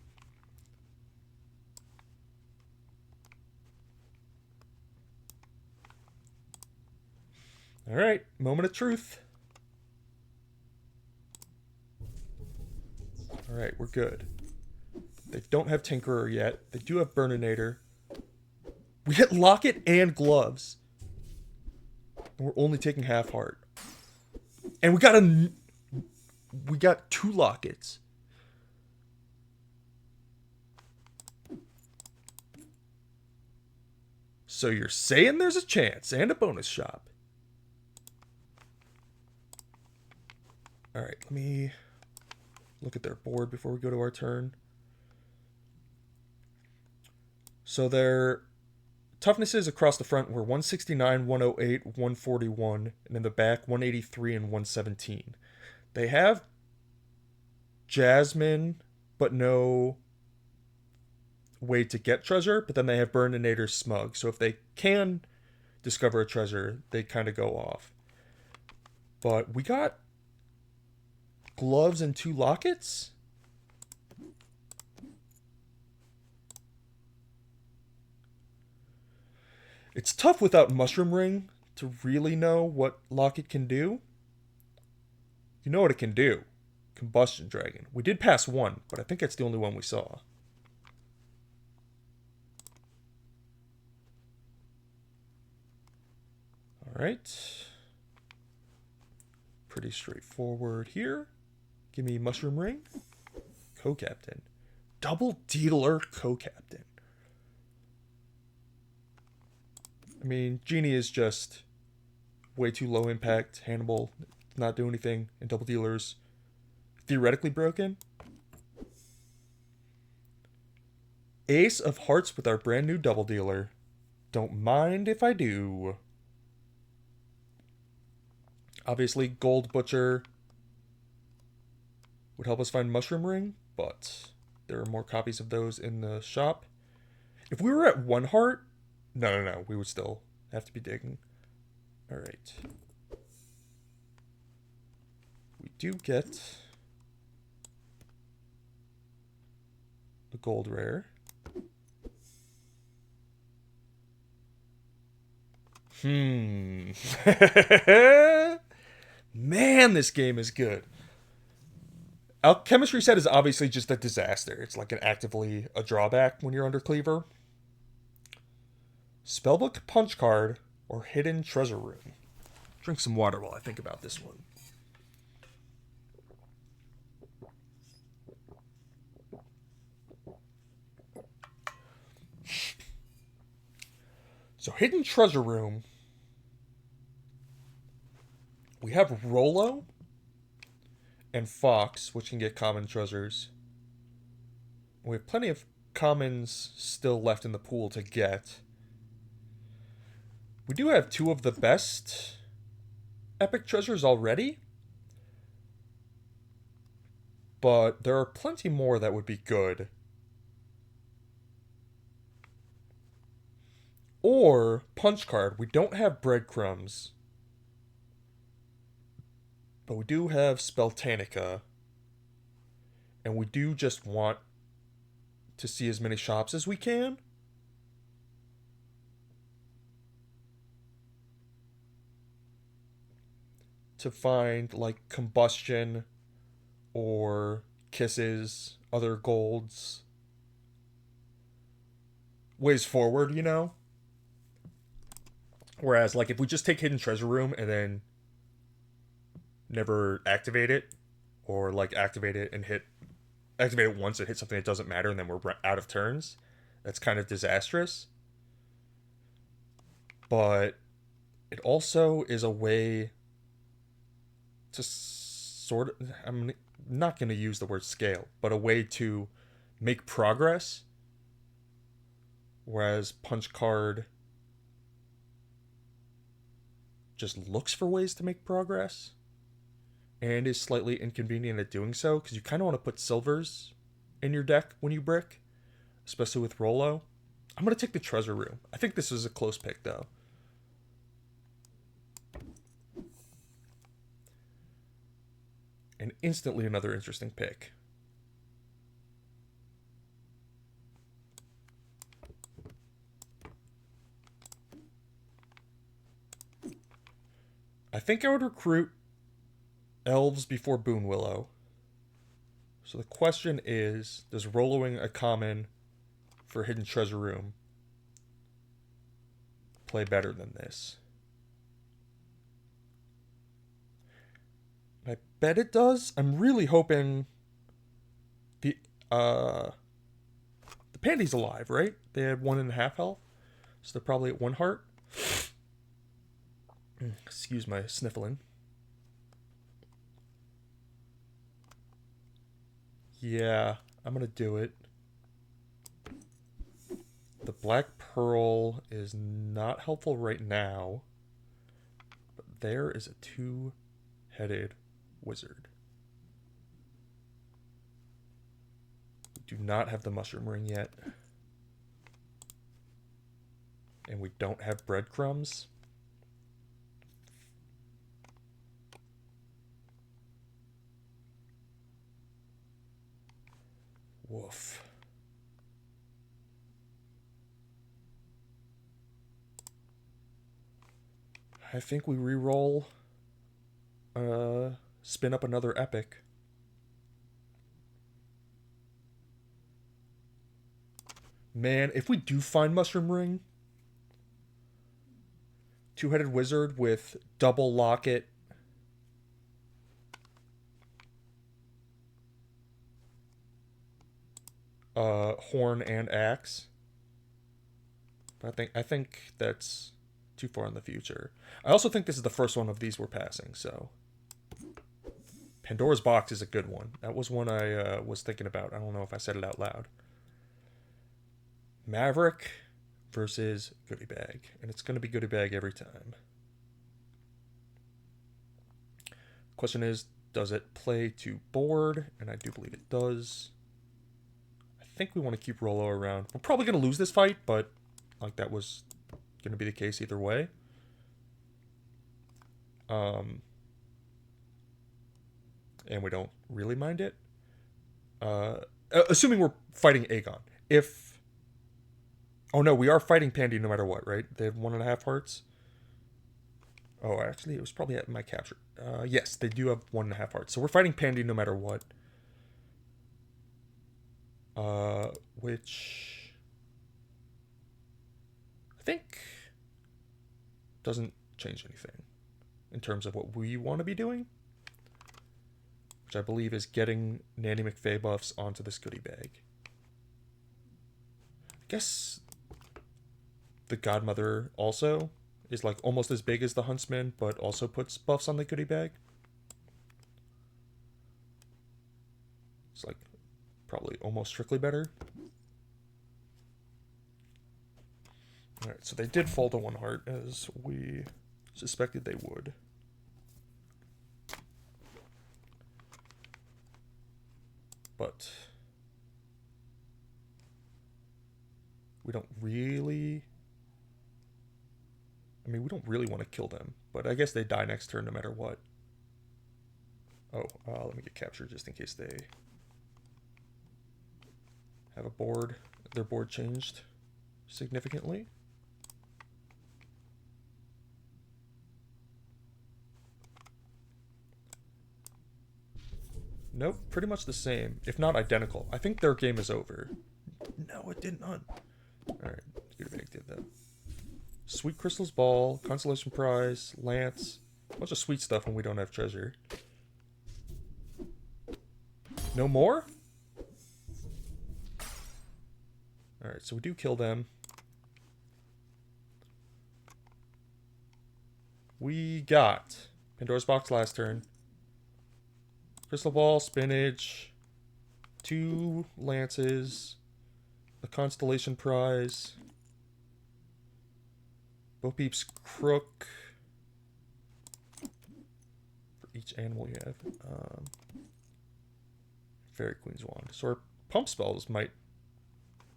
Alright, moment of truth. Alright, we're good. They don't have Tinkerer yet. They do have Burninator. We hit Locket and Gloves. And we're only taking half heart. And we got 2 Lockets. So you're saying there's a chance and a bonus shop. Alright, let me look at their board before we go to our turn. So their toughnesses across the front were 169, 108, 141, and in the back 183 and 117. They have Jasmine, but no way to get treasure, but then they have Burninator's Smug. So if they can discover a treasure, they kind of go off. But we got Gloves and 2 Lockets? It's tough without Mushroom Ring to really know what Locket can do. You know what it can do. Combustion Dragon. We did pass 1, but I think that's the only one we saw. Alright. Pretty straightforward here. Give me Mushroom Ring. Co-captain. Double Dealer co-captain. I mean, Genie is just way too low impact. Hannibal not do anything. And Double Dealer's theoretically broken. Ace of Hearts with our brand new Double Dealer. Don't mind if I do. Obviously, Gold Butcher would help us find Mushroom Ring, but there are more copies of those in the shop. If we were at 1 heart, no, we would still have to be digging. Alright. We do get a gold rare. Man, this game is good. Alchemistry set is obviously just a disaster. It's like actively a drawback when you're under Cleaver. Spellbook punch card or hidden treasure room. Drink some water while I think about this one. So hidden treasure room. We have Rollo and Fox, which can get common treasures. We have plenty of commons still left in the pool to get. We do have two of the best epic treasures already, but there are plenty more that would be good. Or punch card. We don't have breadcrumbs, but we do have Speltanica, and we do just want to see as many shops as we can. To find like combustion or kisses, other golds, ways forward, you know? Whereas like if we just take hidden treasure room and then never activate it, or like activate it once and hit something that doesn't matter and then we're out of turns, that's kind of disastrous. But it also is a way to sort of, I'm not going to use the word scale, but a way to make progress. Whereas punch card just looks for ways to make progress and is slightly inconvenient at doing so, because you kind of want to put silvers in your deck when you brick, especially with Rollo. I'm going to take the treasure room. I think this is a close pick, though. And instantly another interesting pick. I think I would recruit elves before Boon Willow. So the question is, does Rolloing a common for Hidden Treasure Room play better than this? I bet it does. I'm really hoping the Pandy's alive, right? They had 1.5 health, so they're probably at 1 heart. Excuse my sniffling. Yeah, I'm gonna do it. The Black Pearl is not helpful right now, but there is a 2-headed wizard. We do not have the Mushroom Ring yet. And we don't have breadcrumbs. Woof. I think we re-roll, spin up another epic. Man, if we do find Mushroom Ring, 2-headed wizard with double locket, horn and axe. But I think that's too far in the future. I also think this is the first one of these we're passing, so Pandora's Box is a good one. That was one I was thinking about. I don't know if I said it out loud. Maverick versus Goodie Bag, and it's going to be Goodie Bag every time. Question is, does it play to board? And I do believe it does. I think we want to keep Rollo around. We're probably going to lose this fight, but like that was going to be the case either way. And we don't really mind it. Assuming we're fighting Aegon. If... Oh no, we are fighting Pandy no matter what, right? They have 1.5 hearts. Oh, actually, it was probably at my capture. Yes, they do have 1.5 hearts. So we're fighting Pandy no matter what. Which... I think... doesn't change anything in terms of what we want to be doing. Which I believe is getting Nanny McFay buffs onto this goodie bag. I guess the Godmother also is like almost as big as the Huntsman, but also puts buffs on the goodie bag. It's like probably almost strictly better. Alright, so they did fall to 1 heart as we suspected they would. But we don't really... I mean, we don't really want to kill them, but I guess they die next turn no matter what. Oh, let me get captured just in case they have a board. Their board changed significantly. Nope, pretty much the same, if not identical. I think their game is over. No, it did not. Alright, good bag did that. Sweet Crystal's Ball, Consolation Prize, Lance. A bunch of sweet stuff when we don't have treasure. No more? Alright, so we do kill them. We got Pandora's Box last turn. Crystal Ball, Spinach, 2 Lances, a Constellation Prize, Bo Peep's Crook, for each animal you have, Fairy Queen's Wand. So our pump spells might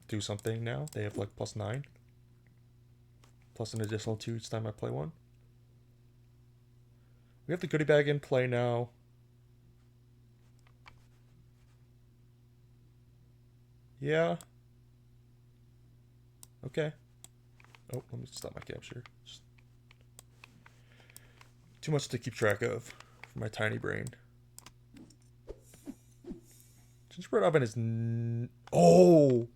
do something now. They have like +9, plus an additional 2 each time I play one. We have the goodie bag in play now. Yeah. Okay. Oh, let me stop my capture. Just too much to keep track of for my tiny brain. Gingerbread Oven is... Oh!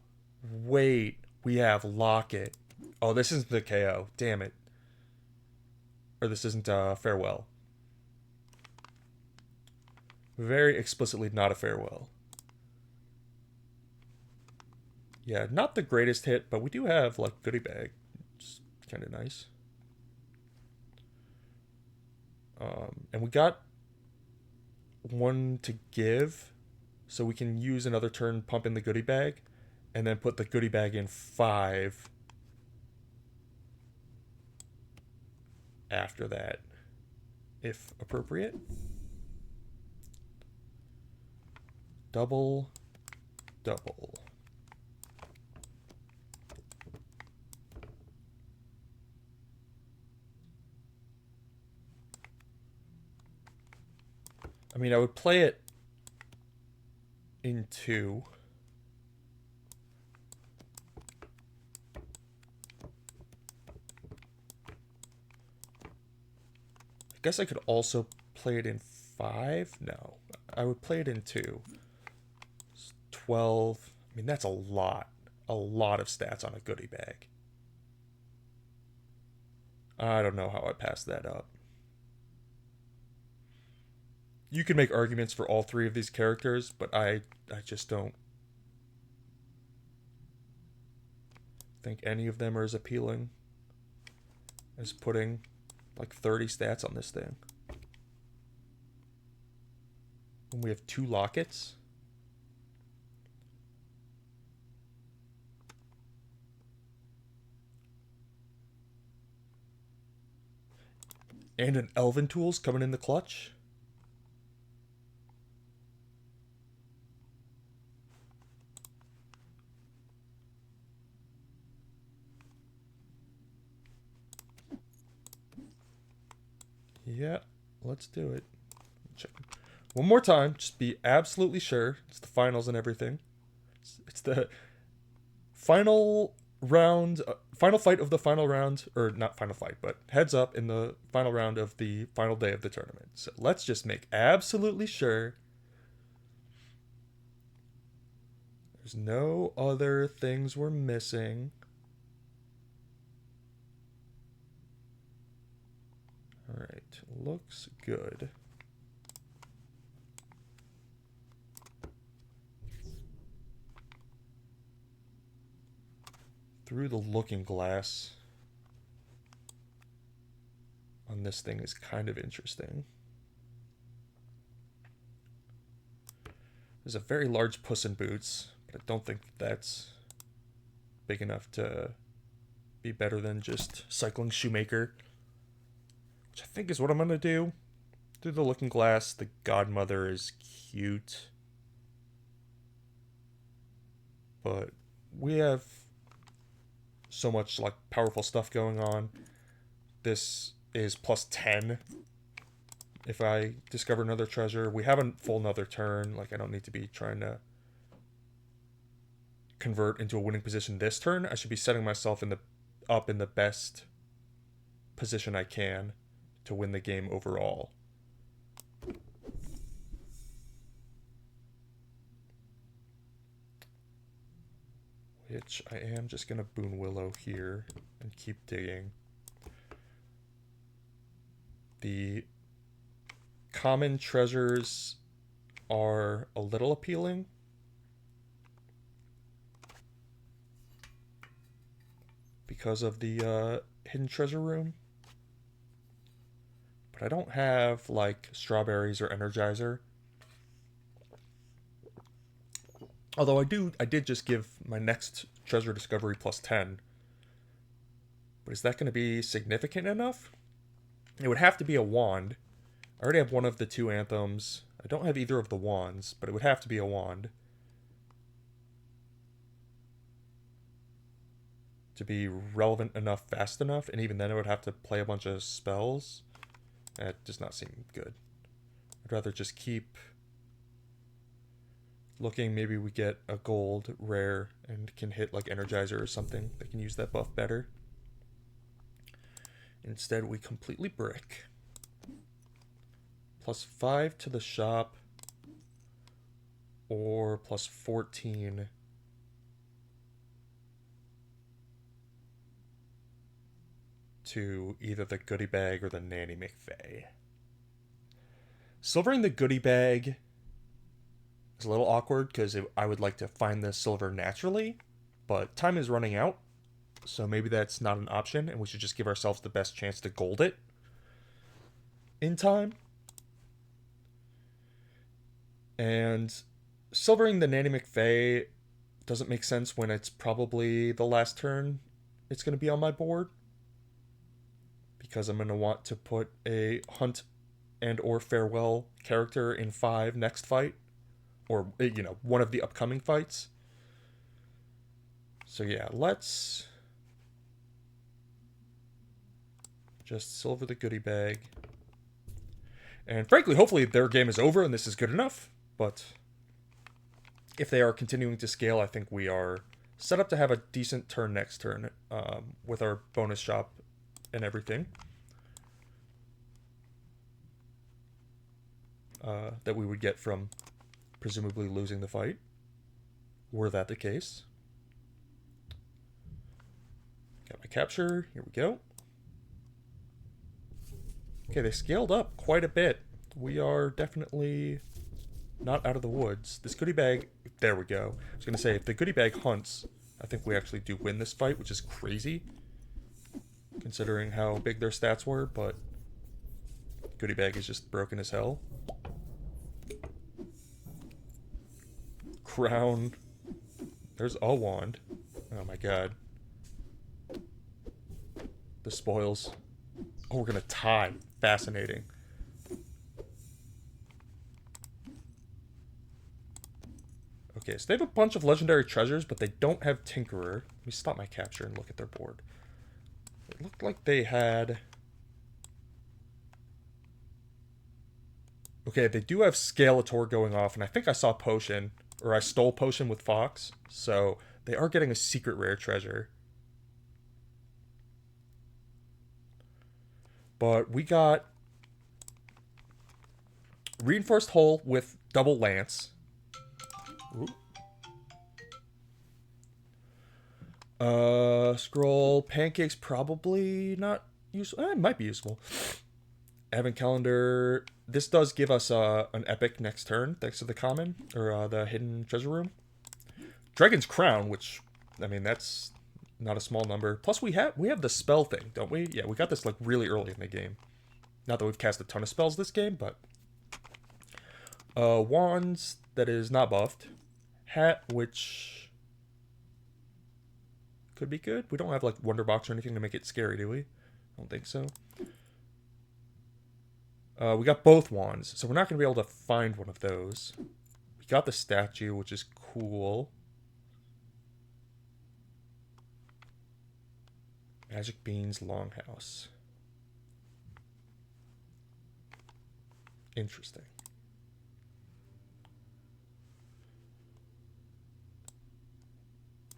Wait. We have Locket. Oh, this isn't the KO. Damn it. Or this isn't Farewell. Very explicitly not a Farewell. Yeah, not the greatest hit, but we do have, like, goodie bag. It's kind of nice. And we got 1 to give, so we can use another turn, pump in the goodie bag, and then put the goodie bag in 5 after that, if appropriate. Double, double. I mean, I would play it in 2. I guess I could also play it in 5. No, I would play it in 2. 12. I mean, that's a lot of stats on a goodie bag. I don't know how I passed that up. You can make arguments for all 3 of these characters, but I just don't think any of them are as appealing as putting like 30 stats on this thing. And we have 2 lockets. And an Elven Tools coming in the clutch. Yeah, let's do it. Check one more time, just be absolutely sure. It's the finals and everything. the final round, final fight of the final round, or not final fight, but heads up in the final round of the final day of the tournament. So let's just make absolutely sure there's no other things we're missing. All right, looks good. Through the looking glass on this thing is kind of interesting. There's a very large Puss in Boots, but I don't think that's big enough to be better than just Cycling Shoemaker, which I think is what I'm going to do. Through the looking glass, the Godmother is cute, but we have so much like powerful stuff going on. This is plus 10 if I discover another treasure. We have a full another turn. Like, I don't need to be trying to convert into a winning position this turn. I should be setting myself up in the best position I can to win the game overall. Which I am just going to Boon Willow here and keep digging. The common treasures are a little appealing. Because of the hidden treasure room. But I don't have, like, strawberries or Energizer. Although I did just give my next treasure discovery plus 10. But is that going to be significant enough? It would have to be a wand. I already have one of the two anthems. I don't have either of the wands, but it would have to be a wand to be relevant enough fast enough, and even then I would have to play a bunch of spells. That does not seem good. I'd rather just keep looking. Maybe we get a gold rare and can hit like Energizer or something that can use that buff better. Instead, we completely brick. Plus 5 to the shop, or plus 14 to either the goodie bag or the Nanny McFay. Silvering the goodie bag is a little awkward because I would like to find the silver naturally, but time is running out, so maybe that's not an option, and we should just give ourselves the best chance to gold it in time. And silvering the Nanny McFay doesn't make sense when it's probably the last turn it's going to be on my board, because I'm going to want to put a Hunt and or Farewell character in 5 next fight, or, you know, one of the upcoming fights. So yeah, let's just silver the goodie bag. And frankly, hopefully their game is over and this is good enough. But if they are continuing to scale, I think we are set up to have a decent turn next turn with our bonus shop and everything that we would get from presumably losing the fight, were that the case. Got my capture. Here we go. Okay, they scaled up quite a bit. We are definitely not out of the woods. This goodie bag, there we go. I was going to say, if the goodie bag hunts, I think we actually do win this fight, which is crazy, considering how big their stats were, but goodie bag is just broken as hell. Crown. There's a wand. Oh my god. The spoils. Oh, we're going to tie. Fascinating. Okay, so they have a bunch of legendary treasures, but they don't have Tinkerer. Let me stop my capture and look at their board. It looked like they had... Okay, they do have Scalator going off, and I think I saw Potion or I stole potion with Fox, so they are getting a secret rare treasure. But we got reinforced hull with double lance. Ooh. Scroll pancakes probably not useful. It might be useful. Advent calendar. This does give us an epic next turn, thanks to the common or the hidden treasure room. Dragon's crown, which I mean that's not a small number. Plus we have the spell thing, don't we? Yeah, we got this like really early in the game. Not that we've cast a ton of spells this game, but wands that is not buffed. Hat, which could be good. We don't have like Wonder Box or anything to make it scary, do we? I don't think so. We got both wands, so we're not going to be able to find one of those. We got the statue, which is cool. Magic Beans Longhouse. Interesting.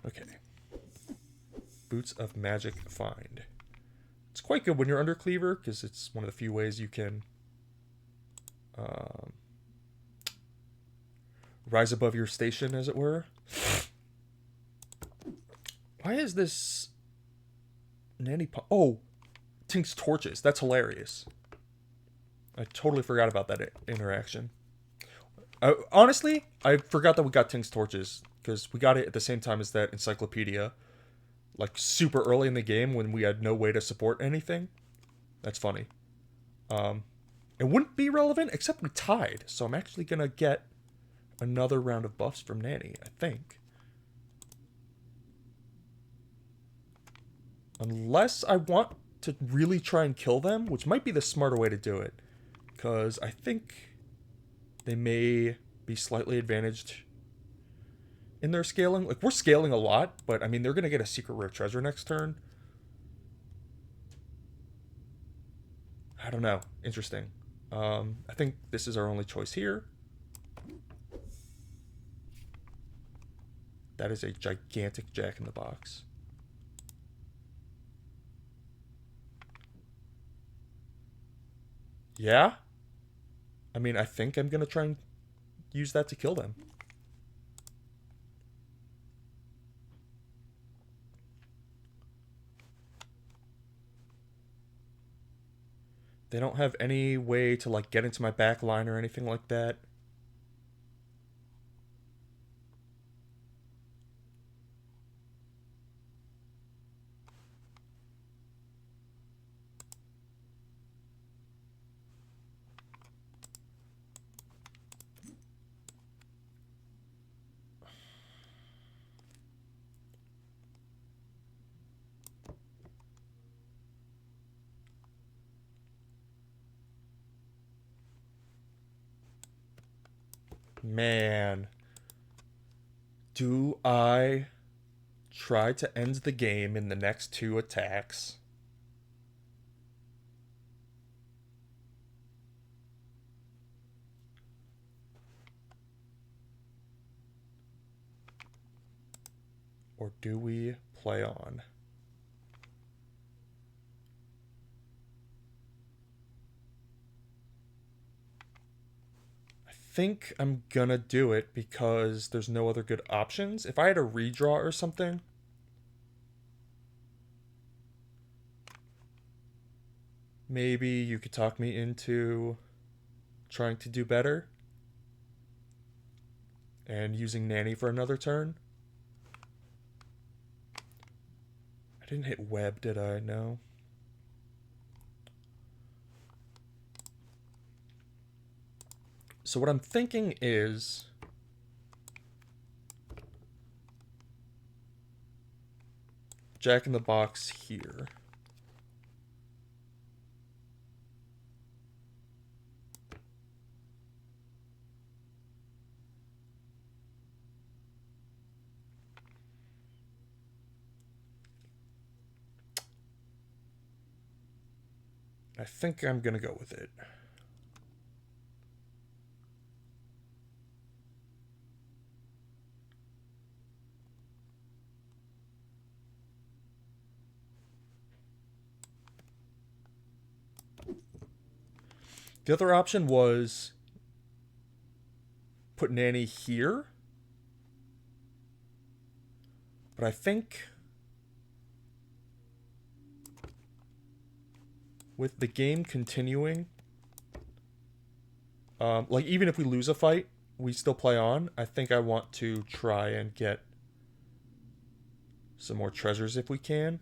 Okay. Boots of Magic Find. It's quite good when you're under Cleaver, because it's one of the few ways you can rise above your station, as it were. Why is this Nanny Oh, Tink's torches. That's hilarious. I totally forgot about that interaction. Honestly, I forgot that we got Tink's torches, because we got it at the same time as that encyclopedia. Like, super early in the game when we had no way to support anything. That's funny. It wouldn't be relevant, except we tied. So I'm actually going to get another round of buffs from Nanny, I think. Unless I want to really try and kill them, which might be the smarter way to do it. Because I think they may be slightly advantaged in their scaling. Like, we're scaling a lot, but I mean, they're going to get a secret rare treasure next turn. I don't know. Interesting. I think this is our only choice here. That is a gigantic Jack-in-the-Box. Yeah? I mean, I think I'm going to try and use that to kill them. They don't have any way to, like, get into my back line or anything like that. Man. Do I try to end the game in the next 2 attacks? Or do we play on? I think I'm gonna do it because there's no other good options. If I had a redraw or something, maybe you could talk me into trying to do better and using Nanny for another turn. I didn't hit web, did I? No. So what I'm thinking is Jack-in-the-Box here. I think I'm gonna go with it. The other option was put Nanny here. But I think with the game continuing, like even if we lose a fight, we still play on. I think I want to try and get some more treasures if we can.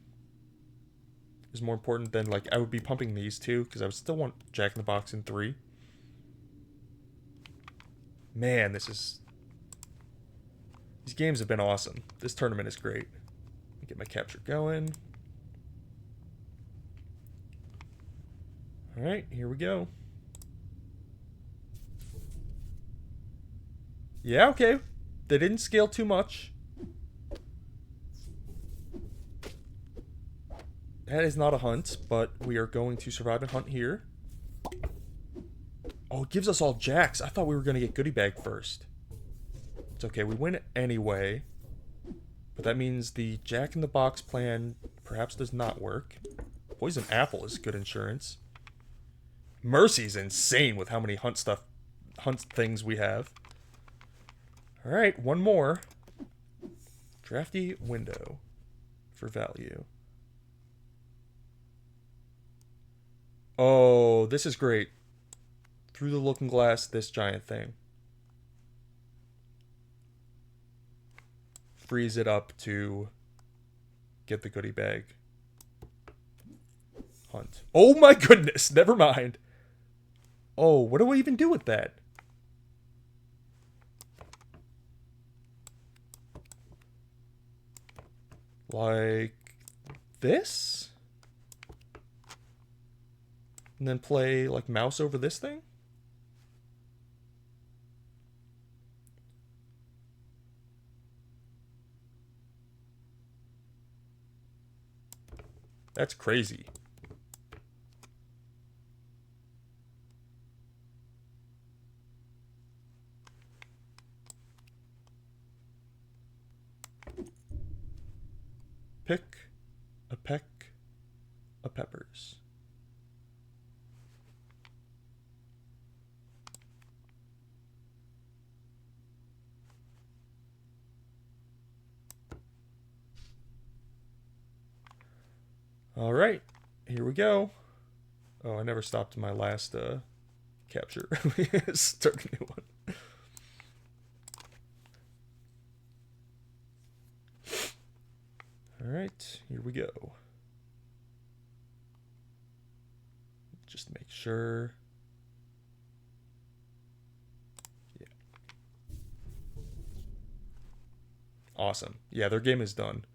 Is more important than, like, I would be pumping these two because I would still want Jack in the Box in 3. Man, these games have been awesome. This tournament is great. Let me get my capture going. Alright, here we go. Yeah, okay. They didn't scale too much. That is not a hunt, but we are going to survive and hunt here. Oh, it gives us all jacks. I thought we were going to get goodie bag first. It's okay, we win anyway. But that means the Jack in the Box plan perhaps does not work. Poison apple is good insurance. Mercy's insane with how many hunt things we have. Alright, one more. Drafty window for value. Oh, this is great. Through the looking glass, this giant thing. Freeze it up to get the goodie bag. Hunt. Oh my goodness, never mind. Oh, what do I even do with that? Like this? And then play, like, mouse over this thing? That's crazy. Pick a peck of peppers. All right, here we go. Oh, I never stopped my last capture. Start a new one. All right, here we go. Just make sure. Yeah. Awesome. Yeah, their game is done.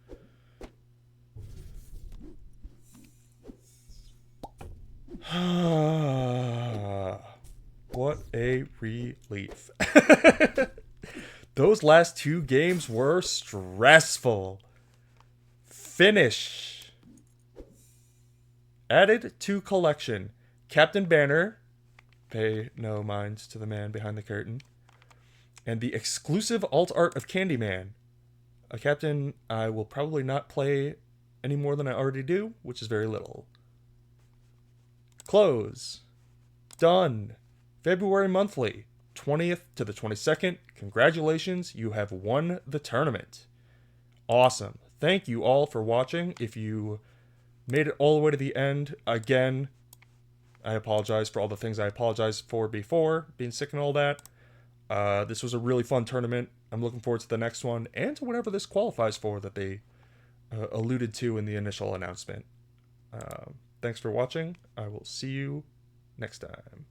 What a relief. Those last two games were stressful. Finish. Added to collection. Captain Banner. Pay no mind to the man behind the curtain. And the exclusive alt art of Candyman. A captain I will probably not play any more than I already do, which is very little. Close. Done. February monthly. 20th to the 22nd. Congratulations, you have won the tournament. Awesome. Thank you all for watching. If you made it all the way to the end, again, I apologize for all the things I apologized for before, being sick and all that. This was a really fun tournament. I'm looking forward to the next one, and to whatever this qualifies for that they alluded to in the initial announcement. Thanks for watching. I will see you next time.